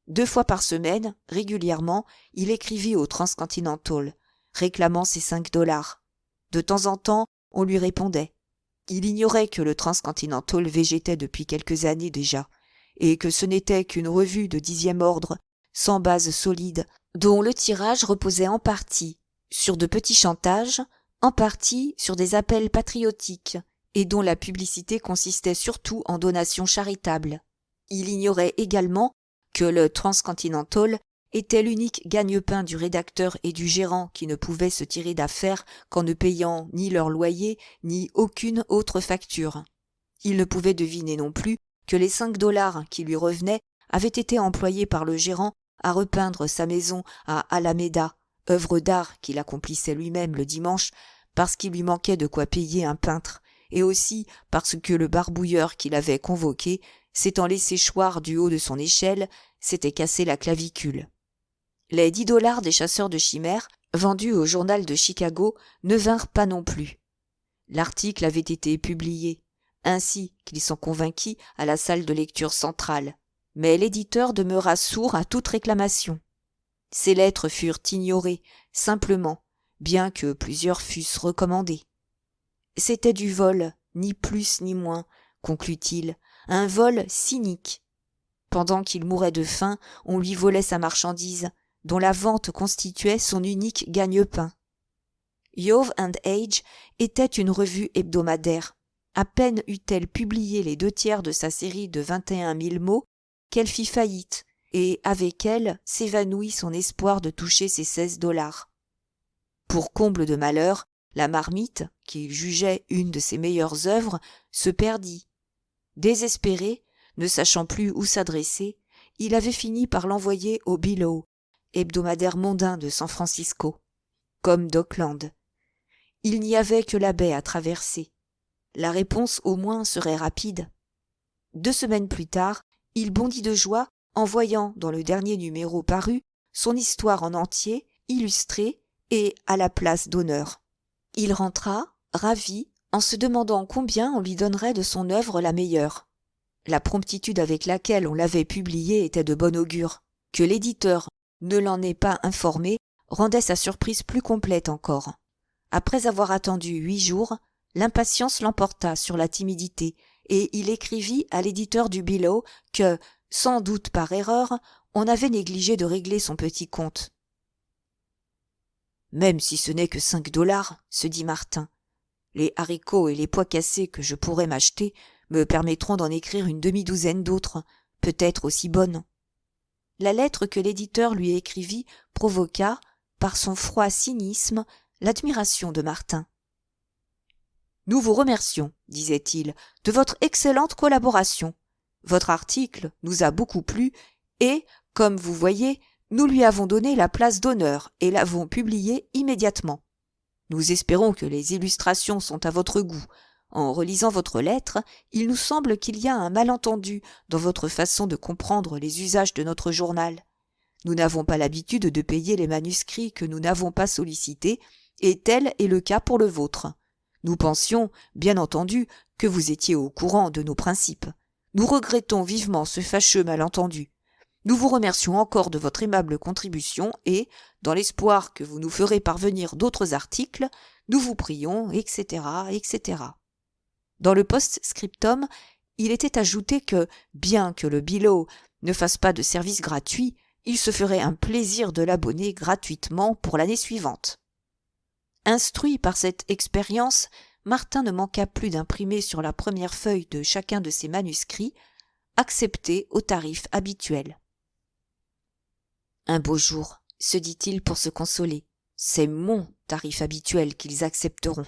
2 fois par semaine, régulièrement, il écrivit au Transcontinental, réclamant ses $5. De temps en temps, on lui répondait. Il ignorait que le Transcontinental végétait depuis quelques années déjà, et que ce n'était qu'une revue de 10e ordre, sans base solide, dont le tirage reposait en partie sur de petits chantages, en partie sur des appels patriotiques, et dont la publicité consistait surtout en donations charitables. Il ignorait également que le Transcontinental était l'unique gagne-pain du rédacteur et du gérant qui ne pouvaient se tirer d'affaire qu'en ne payant ni leur loyer ni aucune autre facture. Il ne pouvait deviner non plus que les $5 qui lui revenaient avaient été employés par le gérant à repeindre sa maison à Alameda, œuvre d'art qu'il accomplissait lui-même le dimanche parce qu'il lui manquait de quoi payer un peintre, et aussi parce que le barbouilleur qu'il avait convoqué, s'étant laissé choir du haut de son échelle, s'était cassé la clavicule. Les $10 des chasseurs de chimères, vendus au journal de Chicago, ne vinrent pas non plus. L'article avait été publié, ainsi qu'ils sont convainquis à la salle de lecture centrale, mais l'éditeur demeura sourd à toute réclamation. Ces lettres furent ignorées, simplement, bien que plusieurs fussent recommandées. C'était du vol, ni plus ni moins, conclut-il, un vol cynique. Pendant qu'il mourait de faim, on lui volait sa marchandise, dont la vente constituait son unique gagne-pain. Youth and Age était une revue hebdomadaire. À peine eut-elle publié les 2/3 de sa série de 21 000 mots qu'elle fit faillite, et avec elle s'évanouit son espoir de toucher ses $16. Pour comble de malheur, la marmite, qu'il jugeait une de ses meilleures œuvres, se perdit. Désespéré, ne sachant plus où s'adresser, il avait fini par l'envoyer au Billow, hebdomadaire mondain de San Francisco, comme d'Oakland. Il n'y avait que la baie à traverser. La réponse au moins serait rapide. 2 semaines plus tard, il bondit de joie en voyant dans le dernier numéro paru son histoire en entier, illustrée et à la place d'honneur. Il rentra, ravi, en se demandant combien on lui donnerait de son œuvre la meilleure. La promptitude avec laquelle on l'avait publiée était de bon augure. Que l'éditeur ne l'en ait pas informé rendait sa surprise plus complète encore. Après avoir attendu 8 jours, l'impatience l'emporta sur la timidité, et il écrivit à l'éditeur du Billow que, sans doute par erreur, on avait négligé de régler son petit compte. « Même si ce n'est que $5, se dit Martin, les haricots et les pois cassés que je pourrais m'acheter me permettront d'en écrire une demi-douzaine d'autres, peut-être aussi bonnes. » La lettre que l'éditeur lui écrivit provoqua, par son froid cynisme, l'admiration de Martin. « Nous vous remercions, disait-il, de votre excellente collaboration. Votre article nous a beaucoup plu et, comme vous voyez, nous lui avons donné la place d'honneur et l'avons publié immédiatement. Nous espérons que les illustrations sont à votre goût. En relisant votre lettre, il nous semble qu'il y a un malentendu dans votre façon de comprendre les usages de notre journal. Nous n'avons pas l'habitude de payer les manuscrits que nous n'avons pas sollicités, et tel est le cas pour le vôtre. Nous pensions, bien entendu, que vous étiez au courant de nos principes. Nous regrettons vivement ce fâcheux malentendu. Nous vous remercions encore de votre aimable contribution et, dans l'espoir que vous nous ferez parvenir d'autres articles, nous vous prions, etc., etc. » Dans le post-scriptum, Il était ajouté que, bien que le Billow ne fasse pas de service gratuit, il se ferait un plaisir de l'abonner gratuitement pour l'année suivante. Instruit par cette expérience, Martin ne manqua plus d'imprimer sur la première feuille de chacun de ses manuscrits « Accepté au tarif habituel ». Un beau jour, se dit-il pour se consoler, c'est mon tarif habituel qu'ils accepteront.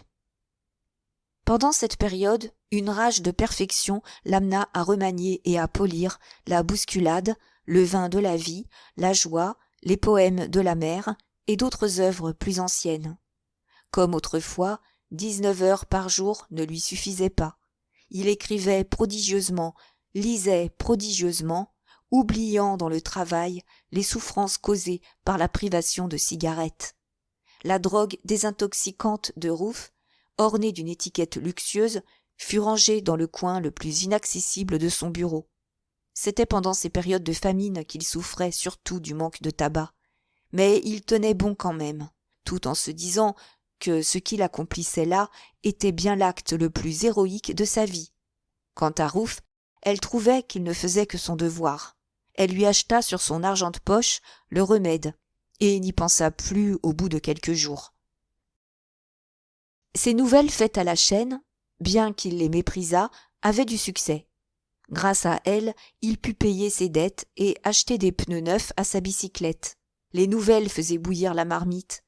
Pendant cette période, une rage de perfection l'amena à remanier et à polir la bousculade, le vin de la vie, la joie, les poèmes de la mer et d'autres œuvres plus anciennes. Comme autrefois, 19 heures par jour ne lui suffisaient pas. Il écrivait prodigieusement, lisait prodigieusement, oubliant dans le travail les souffrances causées par la privation de cigarettes. La drogue désintoxicante de Ruth, ornée d'une étiquette luxueuse, fut rangée dans le coin le plus inaccessible de son bureau. C'était pendant ces périodes de famine qu'il souffrait surtout du manque de tabac, mais il tenait bon quand même, tout en se disant que ce qu'il accomplissait là était bien l'acte le plus héroïque de sa vie. Quant à Ruth, elle trouvait qu'il ne faisait que son devoir. Elle lui acheta sur son argent de poche le remède, et n'y pensa plus au bout de quelques jours. Ces nouvelles faites à la chaîne, bien qu'il les méprisât, avaient du succès. Grâce à elles, il put payer ses dettes et acheter des pneus neufs à sa bicyclette. Les nouvelles faisaient bouillir la marmite,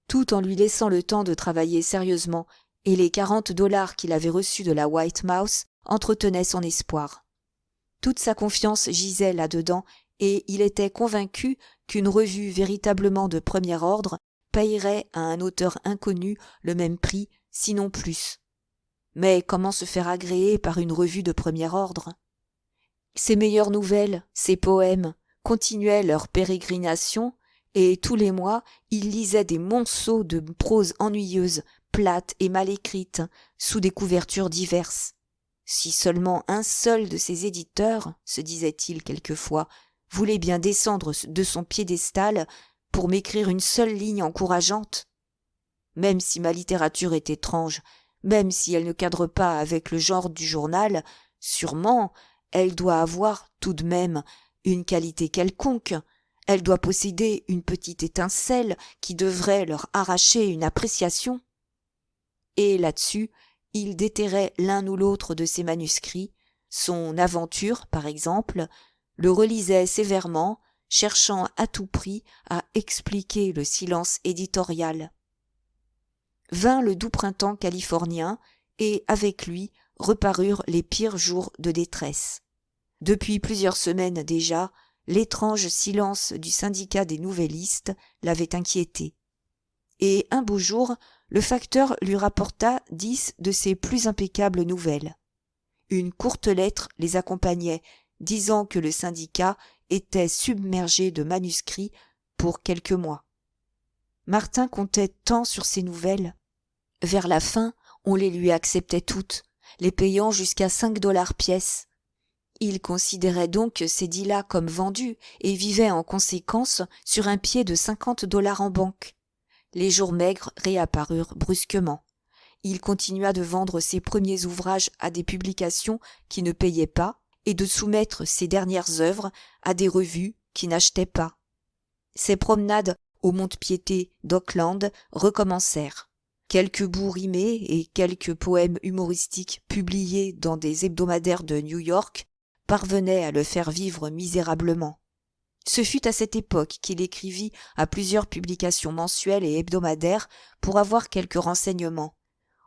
tout en lui laissant le temps de travailler sérieusement, et les $40 qu'il avait reçus de la White Mouse entretenaient son espoir. Toute sa confiance gisait là-dedans, et il était convaincu qu'une revue véritablement de premier ordre payerait à un auteur inconnu le même prix, sinon plus. Mais comment se faire agréer par une revue de premier ordre? Ses meilleures nouvelles, ses poèmes, continuaient leur pérégrination, et tous les mois, il lisait des monceaux de prose ennuyeuse, plate et mal écrite, sous des couvertures diverses. Si seulement un seul de ses éditeurs, se disait-il quelquefois, voulait bien descendre de son piédestal pour m'écrire une seule ligne encourageante. Même si ma littérature est étrange, même si elle ne cadre pas avec le genre du journal, sûrement elle doit avoir tout de même une qualité quelconque, elle doit posséder une petite étincelle qui devrait leur arracher une appréciation. Et là-dessus, il déterrait l'un ou l'autre de ses manuscrits, son aventure par exemple, le relisait sévèrement, cherchant à tout prix à expliquer le silence éditorial. Vint le doux printemps californien, et avec lui reparurent les pires jours de détresse. Depuis plusieurs semaines déjà, l'étrange silence du syndicat des nouvellistes l'avait inquiété. Et un beau jour, le facteur lui rapporta 10 de ses plus impeccables nouvelles. Une courte lettre les accompagnait, disant que le syndicat était submergé de manuscrits pour quelques mois. Martin comptait tant sur ces nouvelles. Vers la fin, on les lui acceptait toutes, les payant jusqu'à $5 pièce. Il considérait donc ces 10-là comme vendus et vivait en conséquence sur un pied de $50 en banque. Les jours maigres réapparurent brusquement. Il continua de vendre ses premiers ouvrages à des publications qui ne payaient pas et de soumettre ses dernières œuvres à des revues qui n'achetaient pas. Ses promenades au mont-de-piété d'Auckland recommencèrent. Quelques bouts rimés et quelques poèmes humoristiques publiés dans des hebdomadaires de New York parvenaient à le faire vivre misérablement. Ce fut à cette époque qu'il écrivit à plusieurs publications mensuelles et hebdomadaires pour avoir quelques renseignements.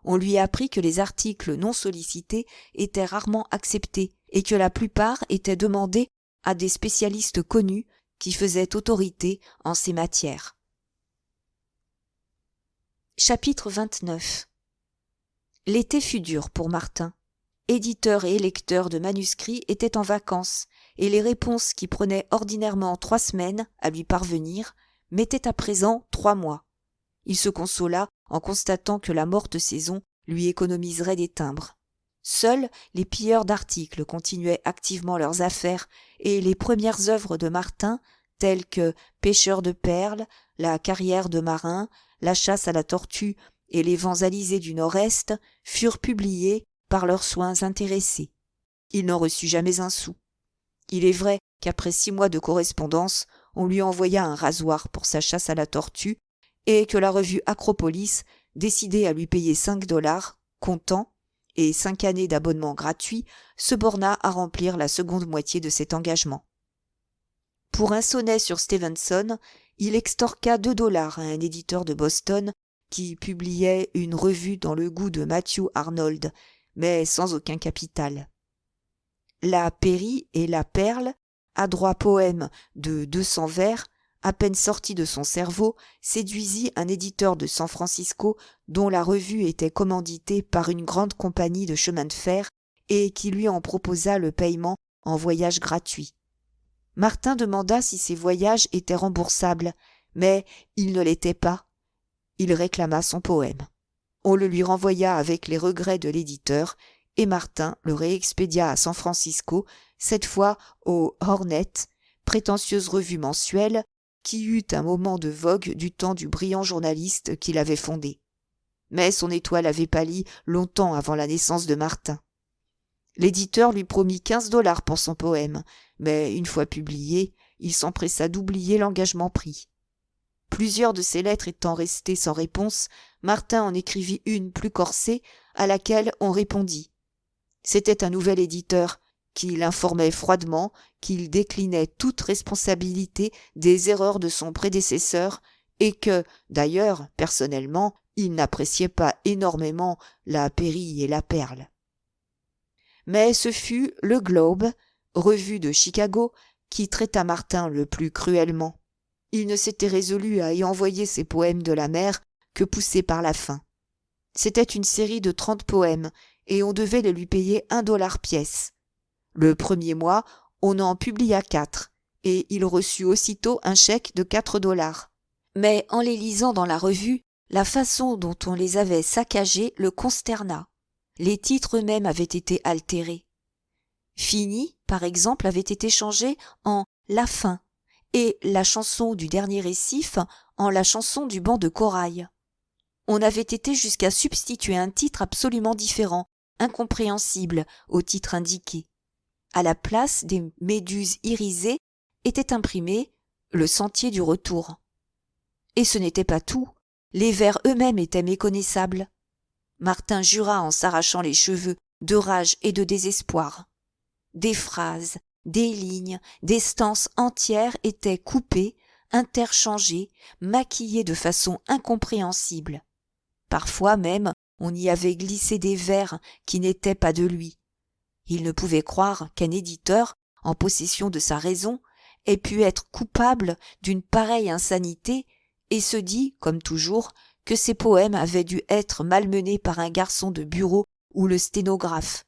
On lui apprit que les articles non sollicités étaient rarement acceptés et que la plupart étaient demandés à des spécialistes connus qui faisaient autorité en ces matières. Chapitre 29. L'été fut dur pour Martin. Éditeurs et lecteurs de manuscrits étaient en vacances, et les réponses qui prenaient ordinairement 3 semaines à lui parvenir mettaient à présent 3 mois. Il se consola en constatant que la morte saison lui économiserait des timbres. Seuls les pilleurs d'articles continuaient activement leurs affaires, et les premières œuvres de Martin, telles que Pêcheur de perles, La carrière de marin, La chasse à la tortue et Les vents alizés du Nord-Est, furent publiées par leurs soins intéressés. Il n'en reçut jamais un sou. Il est vrai qu'après 6 mois de correspondance, on lui envoya un rasoir pour sa chasse à la tortue et que la revue Acropolis, décidée à lui payer $5 comptant et 5 années d'abonnement gratuit, se borna à remplir la seconde moitié de cet engagement. Pour un sonnet sur Stevenson, il extorqua $2 à un éditeur de Boston qui publiait une revue dans le goût de Matthew Arnold, mais sans aucun capital. La Péri et la Perle, adroit poème de 200 vers, à peine sorti de son cerveau, séduisit un éditeur de San Francisco dont la revue était commanditée par une grande compagnie de chemin de fer et qui lui en proposa le paiement en voyage gratuit. Martin demanda si ces voyages étaient remboursables, mais ils ne l'étaient pas. Il réclama son poème. On le lui renvoya avec les regrets de l'éditeur, et Martin le réexpédia à San Francisco, cette fois au Hornet, prétentieuse revue mensuelle qui eut un moment de vogue du temps du brillant journaliste qui l'avait fondée. Mais son étoile avait pâli longtemps avant la naissance de Martin. L'éditeur lui promit $15 pour son poème, mais une fois publié, il s'empressa d'oublier l'engagement pris. Plusieurs de ses lettres étant restées sans réponse, Martin en écrivit une plus corsée, à laquelle on répondit. C'était un nouvel éditeur, qui l'informait froidement qu'il déclinait toute responsabilité des erreurs de son prédécesseur et que, d'ailleurs, personnellement, il n'appréciait pas énormément la Péri et la Perle. Mais ce fut le Globe, revue de Chicago, qui traita Martin le plus cruellement. Il ne s'était résolu à y envoyer ses poèmes de la mer que poussé par la faim. C'était une série de 30 poèmes, et on devait les lui payer $1 pièce. Le premier mois, on en publia 4, et il reçut aussitôt un chèque de $4. Mais en les lisant dans la revue, la façon dont on les avait saccagés le consterna. Les titres eux-mêmes avaient été altérés. Fini, par exemple, avait été changé en La fin, et la chanson du dernier récif en la chanson du banc de corail. On avait été jusqu'à substituer un titre absolument différent, incompréhensible, au titre indiqué. À la place des méduses irisées était imprimé Le sentier du retour. Et ce n'était pas tout, les vers eux-mêmes étaient méconnaissables. Martin jura en s'arrachant les cheveux de rage et de désespoir. Des phrases, des lignes, des stances entières étaient coupées, interchangées, maquillées de façon incompréhensible. Parfois même, on y avait glissé des vers qui n'étaient pas de lui. Il ne pouvait croire qu'un éditeur, en possession de sa raison, ait pu être coupable d'une pareille insanité et se dit, comme toujours, que ses poèmes avaient dû être malmenés par un garçon de bureau ou le sténographe.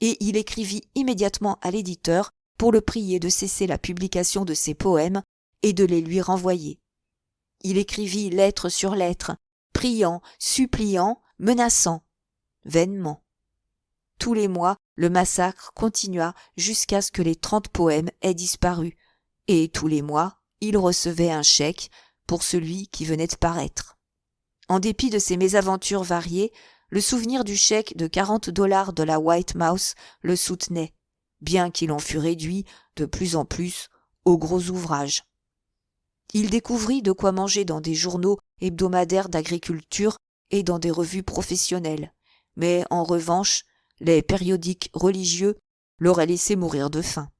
Et il écrivit immédiatement à l'éditeur pour le prier de cesser la publication de ses poèmes et de les lui renvoyer. Il écrivit lettre sur lettre, priant, suppliant, menaçant, vainement. Tous les mois, le massacre continua jusqu'à ce que les 30 poèmes aient disparu, et tous les mois, il recevait un chèque pour celui qui venait de paraître. En dépit de ces mésaventures variées, le souvenir du chèque de $40 de la White Mouse le soutenait, bien qu'il en fût réduit de plus en plus aux gros ouvrages. Il découvrit de quoi manger dans des journaux hebdomadaires d'agriculture et dans des revues professionnelles, mais en revanche, les périodiques religieux l'auraient laissé mourir de faim.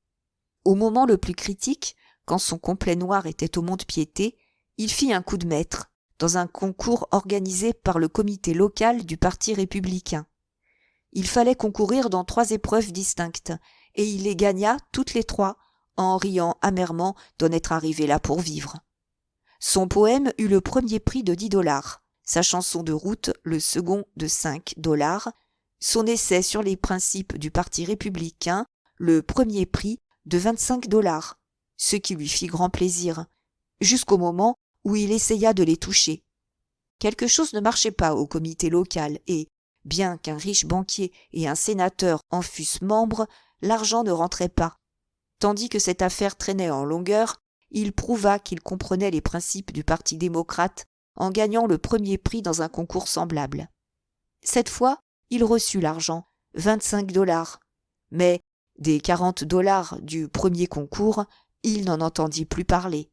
Au moment le plus critique, quand son complet noir était au mont-de-piété, il fit un coup de maître dans un concours organisé par le comité local du Parti républicain. Il fallait concourir dans 3 épreuves distinctes, et il les gagna toutes les 3, en riant amèrement d'en être arrivé là pour vivre. Son poème eut le premier prix de $10, sa chanson de route le second de $5, son essai sur les principes du Parti républicain le premier prix de $25, ce qui lui fit grand plaisir, jusqu'au moment où il essaya de les toucher. Quelque chose ne marchait pas au comité local et, bien qu'un riche banquier et un sénateur en fussent membres, l'argent ne rentrait pas. Tandis que cette affaire traînait en longueur, il prouva qu'il comprenait les principes du Parti démocrate en gagnant le premier prix dans un concours semblable. Cette fois, il reçut l'argent, $25, mais Des 40 $ du premier concours, il n'en entendit plus parler.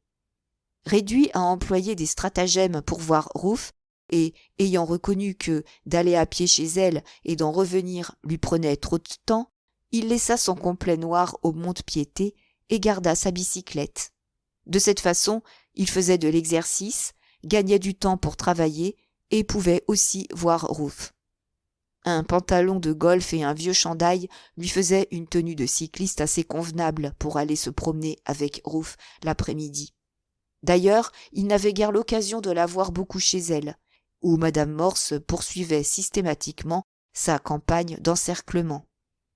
Réduit à employer des stratagèmes pour voir Ruth, et ayant reconnu que d'aller à pied chez elle et d'en revenir lui prenait trop de temps, il laissa son complet noir au mont-de-piété et garda sa bicyclette. De cette façon, il faisait de l'exercice, gagnait du temps pour travailler et pouvait aussi voir Ruth. Un pantalon de golf et un vieux chandail lui faisaient une tenue de cycliste assez convenable pour aller se promener avec Ruth l'après-midi. D'ailleurs, il n'avait guère l'occasion de la voir beaucoup chez elle, où Madame Morse poursuivait systématiquement sa campagne d'encerclement.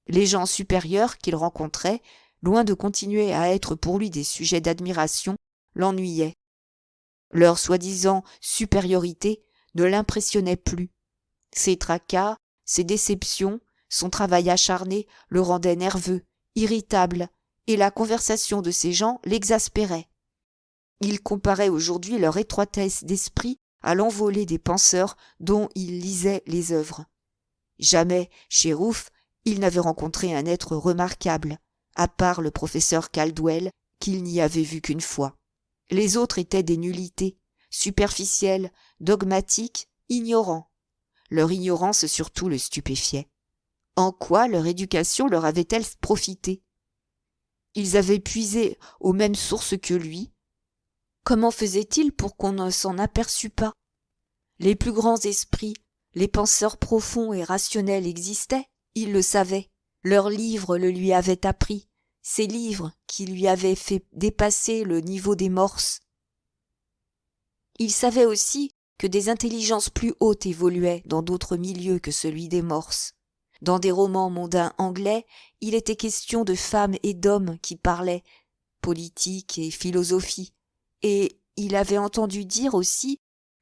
Les gens supérieurs qu'il rencontrait, loin de continuer à être pour lui des sujets d'admiration, l'ennuyaient. Leur soi-disant supériorité ne l'impressionnait plus. Ses tracas, ses déceptions, son travail acharné le rendaient nerveux, irritable, et la conversation de ces gens l'exaspérait. Il comparait aujourd'hui leur étroitesse d'esprit à l'envolée des penseurs dont il lisait les œuvres. Jamais, chez Ruth, il n'avait rencontré un être remarquable, à part le professeur Caldwell, qu'il n'y avait vu qu'une fois. Les autres étaient des nullités, superficiels, dogmatiques, ignorants. Leur ignorance surtout le stupéfiait. En quoi leur éducation leur avait-elle profité? Ils avaient puisé aux mêmes sources que lui. Comment faisait-il pour qu'on ne s'en aperçût pas? Les plus grands esprits, les penseurs profonds et rationnels existaient, il le savait. Leurs livres le lui avaient appris, ces livres qui lui avaient fait dépasser le niveau des morses. Il savait aussi que des intelligences plus hautes évoluaient dans d'autres milieux que celui des morses. Dans des romans mondains anglais, il était question de femmes et d'hommes qui parlaient politique et philosophie, et il avait entendu dire aussi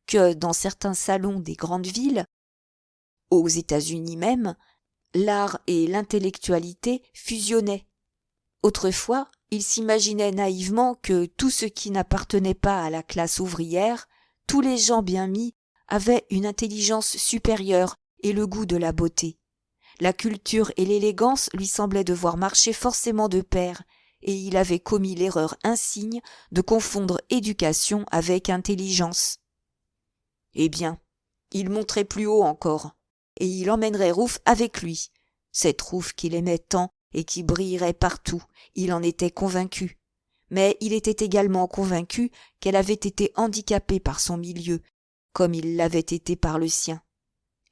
que dans certains salons des grandes villes, aux États-Unis même, l'art et l'intellectualité fusionnaient. Autrefois, il s'imaginait naïvement que tout ce qui n'appartenait pas à la classe ouvrière, tous les gens bien mis, avaient une intelligence supérieure et le goût de la beauté. La culture et l'élégance lui semblaient devoir marcher forcément de pair, et il avait commis l'erreur insigne de confondre éducation avec intelligence. Eh bien, il monterait plus haut encore, et il emmènerait Ruth avec lui, cette Ruth qu'il aimait tant et qui brillerait partout, il en était convaincu. Mais il était également convaincu qu'elle avait été handicapée par son milieu, comme il l'avait été par le sien.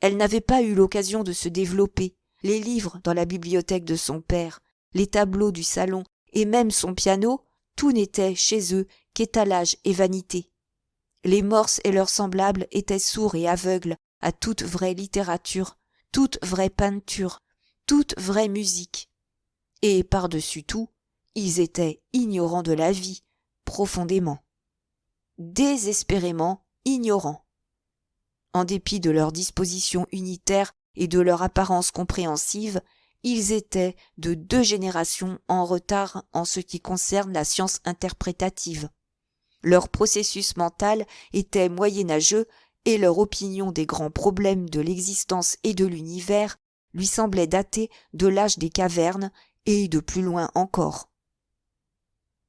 Elle n'avait pas eu l'occasion de se développer. Les livres dans la bibliothèque de son père, les tableaux du salon et même son piano, tout n'était chez eux qu'étalage et vanité. Les morses et leurs semblables étaient sourds et aveugles à toute vraie littérature, toute vraie peinture, toute vraie musique. Et par-dessus tout, ils étaient ignorants de la vie, profondément, désespérément ignorants. En dépit de leur disposition unitaire et de leur apparence compréhensive, ils étaient de 2 générations en retard en ce qui concerne la science interprétative. Leur processus mental était moyenâgeux et leur opinion des grands problèmes de l'existence et de l'univers lui semblait dater de l'âge des cavernes et de plus loin encore.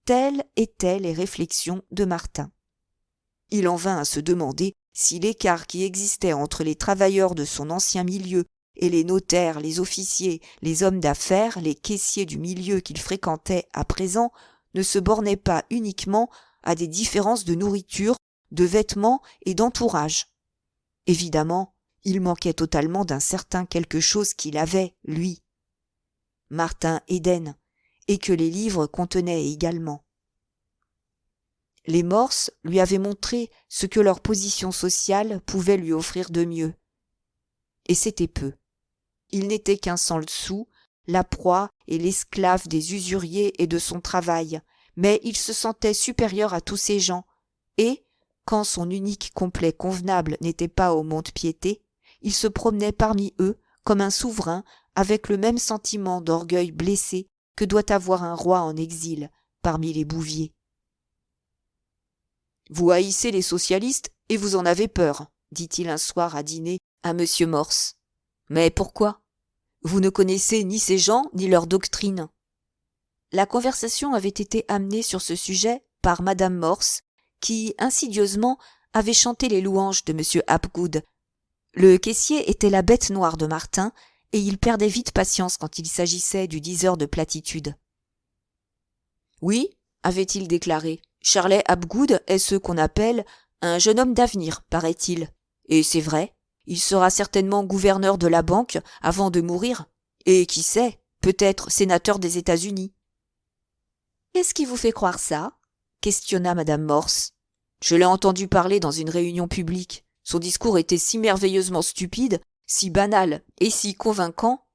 Telles étaient les réflexions de Martin. Il en vint à se demander si l'écart qui existait entre les travailleurs de son ancien milieu et les notaires, les officiers, les hommes d'affaires, les caissiers du milieu qu'il fréquentait à présent ne se bornait pas uniquement à des différences de nourriture, de vêtements et d'entourage. Évidemment, il manquait totalement d'un certain quelque chose qu'il avait, lui, Martin Eden, et que les livres contenaient également. Les morses lui avaient montré ce que leur position sociale pouvait lui offrir de mieux. Et c'était peu. Il n'était qu'un sans-le-sou, la proie et l'esclave des usuriers et de son travail, mais il se sentait supérieur à tous ces gens, et, quand son unique complet convenable n'était pas au mont-de-piété, il se promenait parmi eux comme un souverain avec le même sentiment d'orgueil blessé que doit avoir un roi en exil parmi les bouviers. « Vous haïssez les socialistes et vous en avez peur, dit-il un soir à dîner à M. Morse. Mais pourquoi ? Vous ne connaissez ni ces gens ni leur doctrine. La conversation avait été amenée sur ce sujet par madame Morse, qui, insidieusement, avait chanté les louanges de M. Hapgood. Le caissier était la bête noire de Martin, et il perdait vite patience quand il s'agissait du diseur de platitudes. « Oui, avait-il déclaré, Charlet Hapgood est ce qu'on appelle un jeune homme d'avenir, paraît-il. Et c'est vrai, il sera certainement gouverneur de la banque avant de mourir, et qui sait, peut-être sénateur des États-Unis. »« Qu'est-ce qui vous fait croire ça ?» questionna madame Morse. « Je l'ai entendu parler dans une réunion publique. Son discours était si merveilleusement stupide, si banal et si convaincant,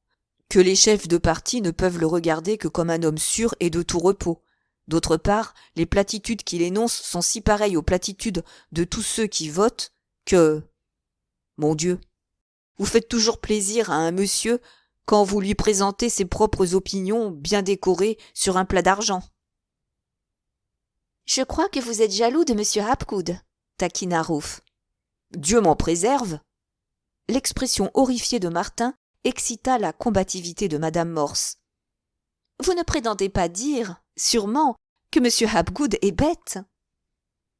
que les chefs de parti ne peuvent le regarder que comme un homme sûr et de tout repos. D'autre part, les platitudes qu'il énonce sont si pareilles aux platitudes de tous ceux qui votent que... Mon Dieu, vous faites toujours plaisir à un monsieur quand vous lui présentez ses propres opinions bien décorées sur un plat d'argent. »« Je crois que vous êtes jaloux de M. Hapgood, taquina Ruth. »« Dieu m'en préserve !» L'expression horrifiée de Martin excita la combativité de madame Morse. « Vous ne prétendez pas dire, sûrement, que M. Hapgood est bête ?»«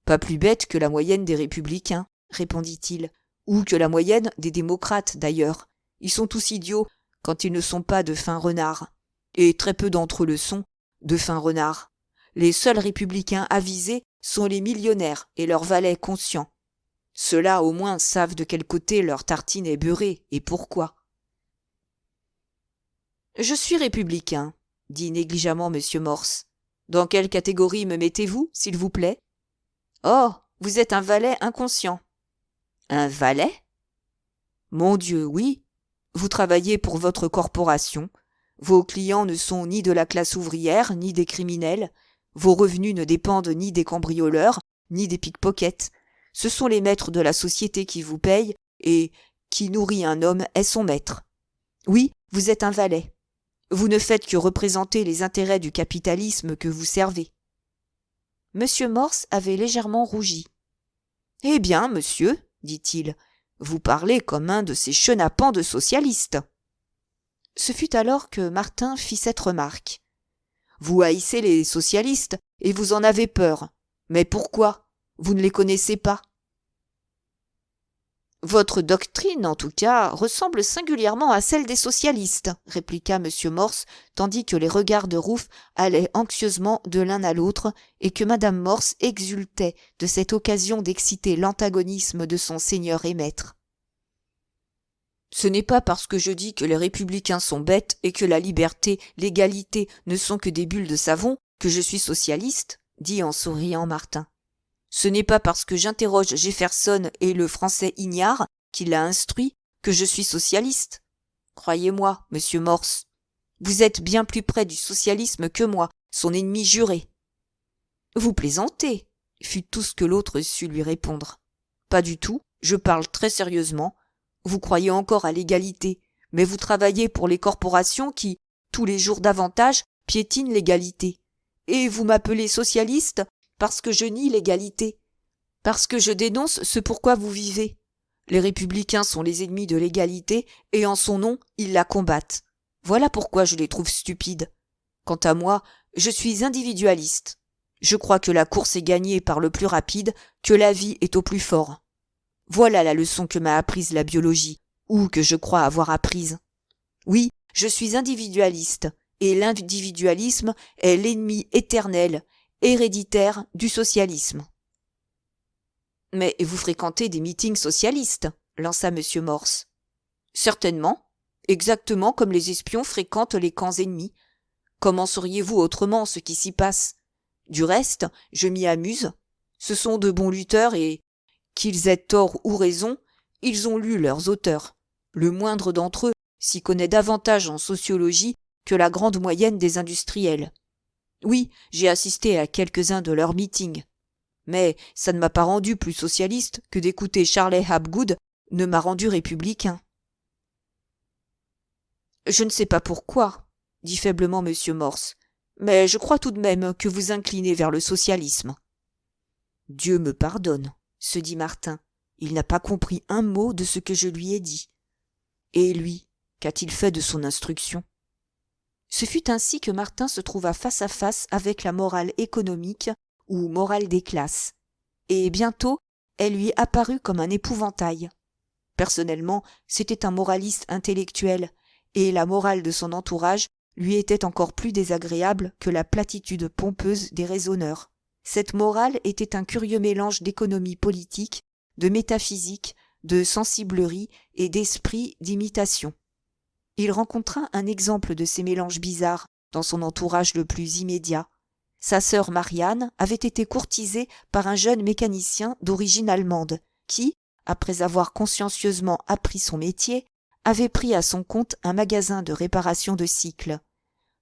Pas plus bête que la moyenne des républicains, répondit-il, ou que la moyenne des démocrates d'ailleurs. Ils sont tous idiots quand ils ne sont pas de fins renards, et très peu d'entre eux le sont, de fins renards. Les seuls républicains avisés sont les millionnaires et leurs valets conscients. Ceux-là au moins savent de quel côté leur tartine est beurrée et pourquoi. « Je suis républicain, dit négligemment M. Morse. Dans quelle catégorie me mettez-vous, s'il vous plaît ? Oh, vous êtes un valet inconscient. Un valet ? Mon Dieu, oui. Vous travaillez pour votre corporation. Vos clients ne sont ni de la classe ouvrière, ni des criminels. Vos revenus ne dépendent ni des cambrioleurs, ni des pickpockets. Ce sont les maîtres de la société qui vous payent, et qui nourrit un homme est son maître. Oui, vous êtes un valet. Vous ne faites que représenter les intérêts du capitalisme que vous servez. » Monsieur Morse avait légèrement rougi. « Eh bien, monsieur, dit-il, vous parlez comme un de ces chenapans de socialistes. » Ce fut alors que Martin fit cette remarque. « Vous haïssez les socialistes et vous en avez peur. Mais pourquoi ? Vous ne les connaissez pas. » « Votre doctrine, en tout cas, ressemble singulièrement à celle des socialistes, » répliqua M. Morse, tandis que les regards de Ruth allaient anxieusement de l'un à l'autre et que Mme Morse exultait de cette occasion d'exciter l'antagonisme de son seigneur et maître. « Ce n'est pas parce que je dis que les républicains sont bêtes et que la liberté, l'égalité ne sont que des bulles de savon que je suis socialiste, » dit en souriant Martin. Ce n'est pas parce que j'interroge Jefferson et le français ignare, qui l'a instruit, que je suis socialiste. Croyez-moi, monsieur Morse, vous êtes bien plus près du socialisme que moi, son ennemi juré. Vous plaisantez, fut tout ce que l'autre sut lui répondre. Pas du tout, je parle très sérieusement. Vous croyez encore à l'égalité, mais vous travaillez pour les corporations qui, tous les jours davantage, piétinent l'égalité. Et vous m'appelez socialiste parce que je nie l'égalité, parce que je dénonce ce pourquoi vous vivez. Les républicains sont les ennemis de l'égalité et en son nom, ils la combattent. Voilà pourquoi je les trouve stupides. Quant à moi, je suis individualiste. Je crois que la course est gagnée par le plus rapide, que la vie est au plus fort. Voilà la leçon que m'a apprise la biologie, ou que je crois avoir apprise. Oui, je suis individualiste, et l'individualisme est l'ennemi éternel, héréditaire du socialisme. « Mais vous fréquentez des meetings socialistes » lança M. Morse. « Certainement, exactement comme les espions fréquentent les camps ennemis. Comment sauriez-vous autrement ce qui s'y passe ? Du reste, je m'y amuse. Ce sont de bons lutteurs et, qu'ils aient tort ou raison, ils ont lu leurs auteurs. Le moindre d'entre eux s'y connaît davantage en sociologie que la grande moyenne des industriels. Oui, j'ai assisté à quelques-uns de leurs meetings. Mais ça ne m'a pas rendu plus socialiste que d'écouter Charlet Hapgood ne m'a rendu républicain. »« Je ne sais pas pourquoi, » dit faiblement M. Morse, « mais je crois tout de même que vous inclinez vers le socialisme. »« Dieu me pardonne, » se dit Martin, « il n'a pas compris un mot de ce que je lui ai dit. Et lui, qu'a-t-il fait de son instruction ? Ce fut ainsi que Martin se trouva face à face avec la morale économique ou morale des classes, et bientôt elle lui apparut comme un épouvantail. Personnellement, c'était un moraliste intellectuel, et la morale de son entourage lui était encore plus désagréable que la platitude pompeuse des raisonneurs. Cette morale était un curieux mélange d'économie politique, de métaphysique, de sensiblerie et d'esprit d'imitation. Il rencontra un exemple de ces mélanges bizarres dans son entourage le plus immédiat. Sa sœur Marianne avait été courtisée par un jeune mécanicien d'origine allemande qui, après avoir consciencieusement appris son métier, avait pris à son compte un magasin de réparation de cycles.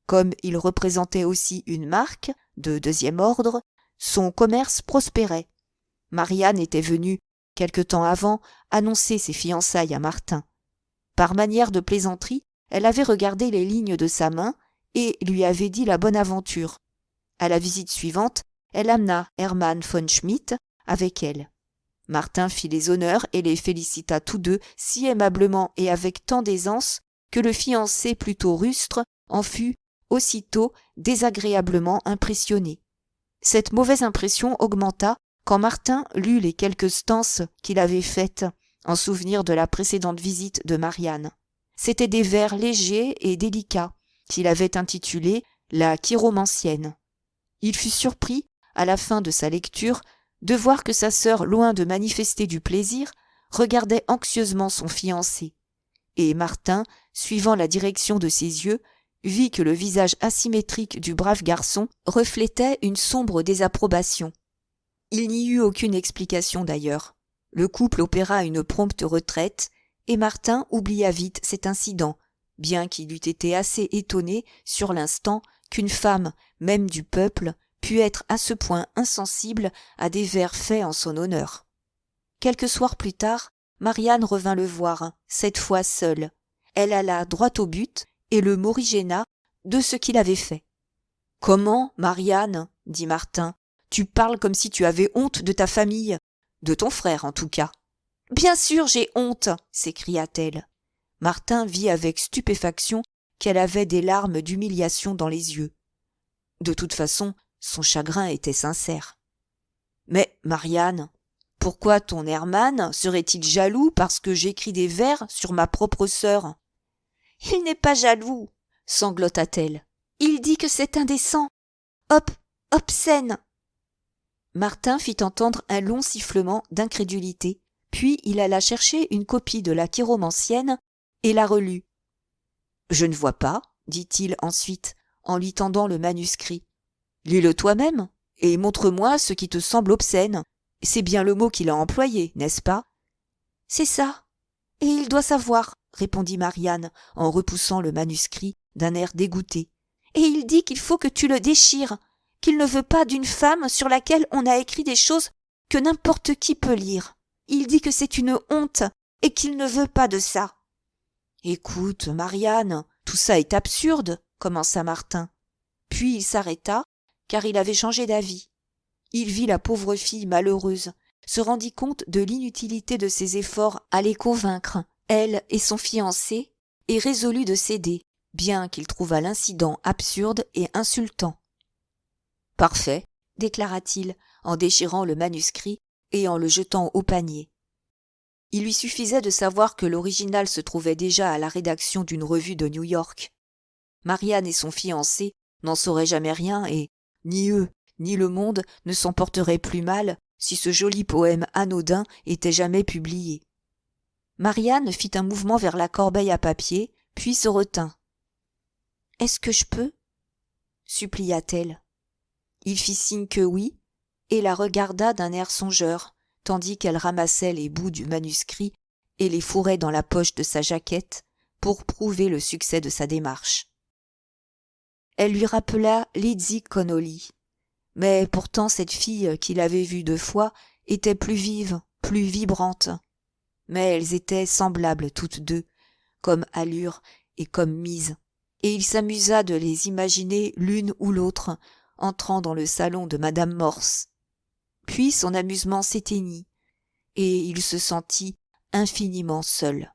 Comme il représentait aussi une marque de deuxième ordre, son commerce prospérait. Marianne était venue, quelque temps avant, annoncer ses fiançailles à Martin. Par manière de plaisanterie, elle avait regardé les lignes de sa main et lui avait dit la bonne aventure. À la visite suivante, elle amena Hermann von Schmidt avec elle. Martin fit les honneurs et les félicita tous deux si aimablement et avec tant d'aisance que le fiancé plutôt rustre en fut aussitôt désagréablement impressionné. Cette mauvaise impression augmenta quand Martin lut les quelques stances qu'il avait faites en souvenir de la précédente visite de Marianne. C'étaient des vers légers et délicats qu'il avait intitulés « La chiromancienne ». Il fut surpris, à la fin de sa lecture, de voir que sa sœur, loin de manifester du plaisir, regardait anxieusement son fiancé. Et Martin, suivant la direction de ses yeux, vit que le visage asymétrique du brave garçon reflétait une sombre désapprobation. Il n'y eut aucune explication d'ailleurs. Le couple opéra une prompte retraite, et Martin oublia vite cet incident, bien qu'il eût été assez étonné, sur l'instant, qu'une femme, même du peuple, pût être à ce point insensible à des vers faits en son honneur. Quelques soirs plus tard, Marianne revint le voir, cette fois seule. Elle alla droit au but et le morigéna de ce qu'il avait fait. « Comment, Marianne, dit Martin, tu parles comme si tu avais honte de ta famille, de ton frère en tout cas. »« Bien sûr j'ai honte, s'écria-t-elle. Martin vit avec stupéfaction qu'elle avait des larmes d'humiliation dans les yeux. De toute façon, son chagrin était sincère. « Mais, Marianne, pourquoi ton Hermann serait-il jaloux parce que j'écris des vers sur ma propre sœur ?»« Il n'est pas jaloux, sanglota-t-elle. Il dit que c'est indécent, obscène. » Martin fit entendre un long sifflement d'incrédulité, puis il alla chercher une copie de la chiromancienne et la relut. « Je ne vois pas, dit-il ensuite, en lui tendant le manuscrit. Lis-le toi-même, et montre-moi ce qui te semble obscène. C'est bien le mot qu'il a employé, n'est-ce pas ? » « C'est ça, et il doit savoir, répondit Marianne en repoussant le manuscrit d'un air dégoûté. Et il dit qu'il faut que tu le déchires, qu'il ne veut pas d'une femme sur laquelle on a écrit des choses que n'importe qui peut lire. Il dit que c'est une honte et qu'il ne veut pas de ça. « Écoute, Marianne, tout ça est absurde, commença Martin. Puis il s'arrêta, car il avait changé d'avis. Il vit la pauvre fille malheureuse, se rendit compte de l'inutilité de ses efforts à les convaincre, elle et son fiancé, et résolut de céder, bien qu'il trouvât l'incident absurde et insultant. « Parfait, déclara-t-il, en déchirant le manuscrit et en le jetant au panier. Il lui suffisait de savoir que l'original se trouvait déjà à la rédaction d'une revue de New York. Marianne et son fiancé n'en sauraient jamais rien et, ni eux, ni le monde ne s'en porteraient plus mal si ce joli poème anodin était jamais publié. Marianne fit un mouvement vers la corbeille à papier, puis se retint. « Est-ce que je peux ?» supplia-t-elle. Il fit signe que oui, et la regarda d'un air songeur, tandis qu'elle ramassait les bouts du manuscrit et les fourrait dans la poche de sa jaquette pour prouver le succès de sa démarche. Elle lui rappela Lizzie Connolly, mais pourtant cette fille qu'il avait vue 2 fois était plus vive, plus vibrante. Mais elles étaient semblables toutes deux, comme allure et comme mise, et il s'amusa de les imaginer l'une ou l'autre entrant dans le salon de Madame Morse. Puis son amusement s'éteignit, et il se sentit infiniment seul.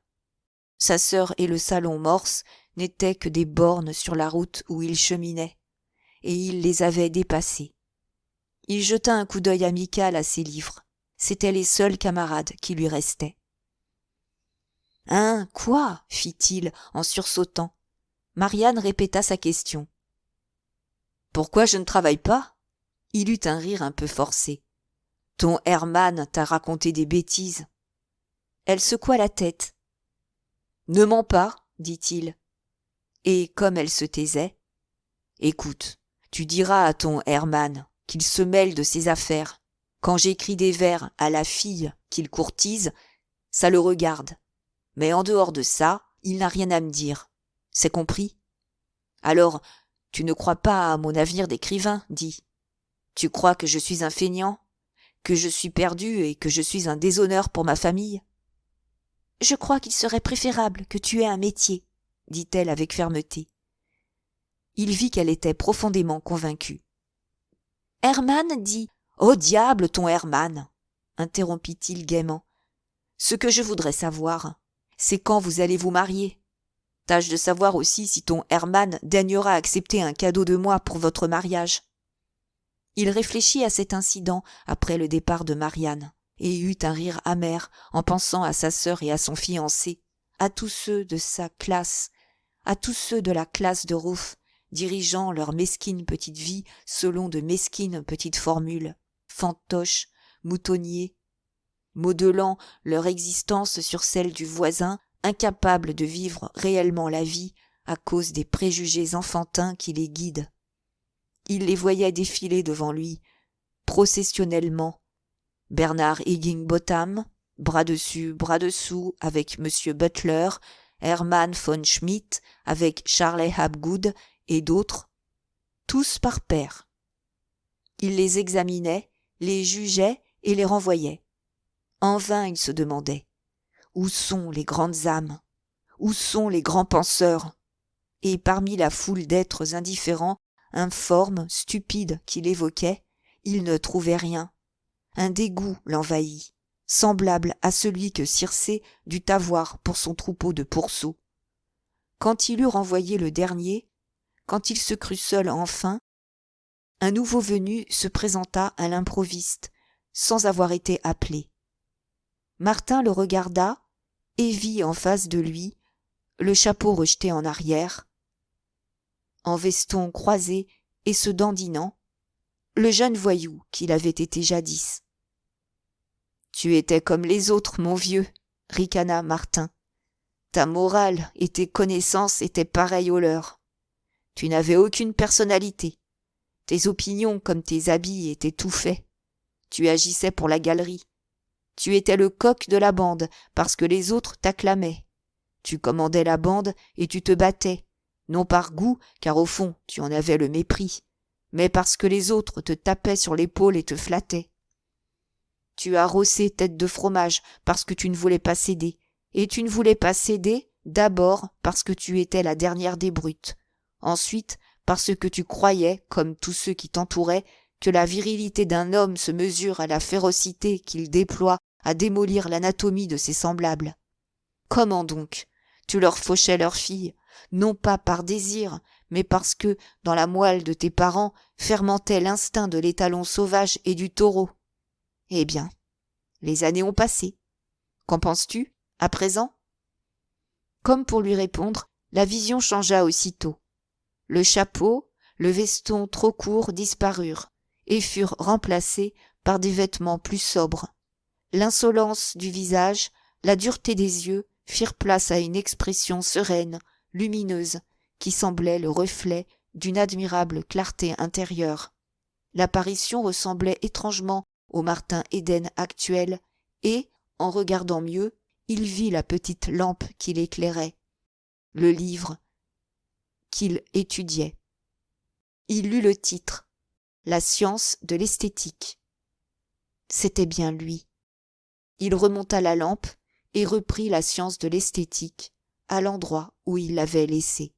Sa sœur et le salon Morse n'étaient que des bornes sur la route où il cheminait, et il les avait dépassées. Il jeta un coup d'œil amical à ses livres. C'étaient les seuls camarades qui lui restaient. « Hein, quoi ?» fit-il en sursautant. Marianne répéta sa question. « Pourquoi je ne travaille pas ?» Il eut un rire un peu forcé. « Ton Hermann t'a raconté des bêtises. » Elle secoua la tête. « Ne mens pas, dit-il. » Et comme elle se taisait, « Écoute, tu diras à ton Hermann qu'il se mêle de ses affaires. Quand j'écris des vers à la fille qu'il courtise, ça le regarde. Mais en dehors de ça, il n'a rien à me dire. C'est compris ? Alors, tu ne crois pas à mon avenir d'écrivain, dis. Tu crois que je suis un feignant, que je suis perdu et que je suis un déshonneur pour ma famille ? Je crois qu'il serait préférable que tu aies un métier, dit-elle avec fermeté. Il vit qu'elle était profondément convaincue. Hermann dit « Au diable ton Hermann !» interrompit-il gaiement. « Ce que je voudrais savoir, c'est quand vous allez vous marier. Tâche de savoir aussi si ton Hermann daignera accepter un cadeau de moi pour votre mariage. » Il réfléchit à cet incident après le départ de Marianne et eut un rire amer en pensant à sa sœur et à son fiancé, à tous ceux de sa classe, à tous ceux de la classe de Ruff, dirigeant leur mesquine petite vie selon de mesquines petites formules, fantoches, moutonniers, modelant leur existence sur celle du voisin, incapables de vivre réellement la vie à cause des préjugés enfantins qui les guident. Il les voyait défiler devant lui, processionnellement. Bernard Higginbotham, bras dessus, bras dessous, avec M. Butler, Hermann von Schmidt, avec Charley Hapgood et d'autres, tous par paires. Il les examinait, les jugeait et les renvoyait. En vain il se demandait « Où sont les grandes âmes ? Où sont les grands penseurs ?» Et parmi la foule d'êtres indifférents, informes, stupides qu'il évoquait, il ne trouvait rien. Un dégoût l'envahit, semblable à celui que Circé dut avoir pour son troupeau de pourceaux. Quand il eut renvoyé le dernier, quand il se crut seul enfin, un nouveau venu se présenta à l'improviste, sans avoir été appelé. Martin le regarda et vit en face de lui, le chapeau rejeté en arrière, en veston croisé et se dandinant, le jeune voyou qu'il avait été jadis. « Tu étais comme les autres, mon vieux, » ricana Martin. « Ta morale et tes connaissances étaient pareilles aux leurs. Tu n'avais aucune personnalité. Tes opinions comme tes habits étaient tout faits. Tu agissais pour la galerie. Tu étais le coq de la bande parce que les autres t'acclamaient. Tu commandais la bande et tu te battais, non par goût, car au fond tu en avais le mépris, mais parce que les autres te tapaient sur l'épaule et te flattaient. Tu as rossé tête de fromage parce que tu ne voulais pas céder, et tu ne voulais pas céder d'abord parce que tu étais la dernière des brutes, ensuite parce que tu croyais, comme tous ceux qui t'entouraient, que la virilité d'un homme se mesure à la férocité qu'il déploie à démolir l'anatomie de ses semblables. Comment donc ? Tu leur fauchais leurs filles, non pas par désir, mais parce que, dans la moelle de tes parents, fermentait l'instinct de l'étalon sauvage et du taureau. Eh bien, les années ont passé. Qu'en penses-tu, à présent ? Comme pour lui répondre, la vision changea aussitôt. Le chapeau, le veston trop court disparurent et furent remplacés par des vêtements plus sobres. L'insolence du visage, la dureté des yeux firent place à une expression sereine, lumineuse, qui semblait le reflet d'une admirable clarté intérieure. L'apparition ressemblait étrangement au Martin Eden actuel, et, en regardant mieux, il vit la petite lampe qui l'éclairait, le livre qu'il étudiait. Il lut le titre, « La science de l'esthétique ». C'était bien lui. Il remonta la lampe et reprit la science de l'esthétique à l'endroit où il l'avait laissée.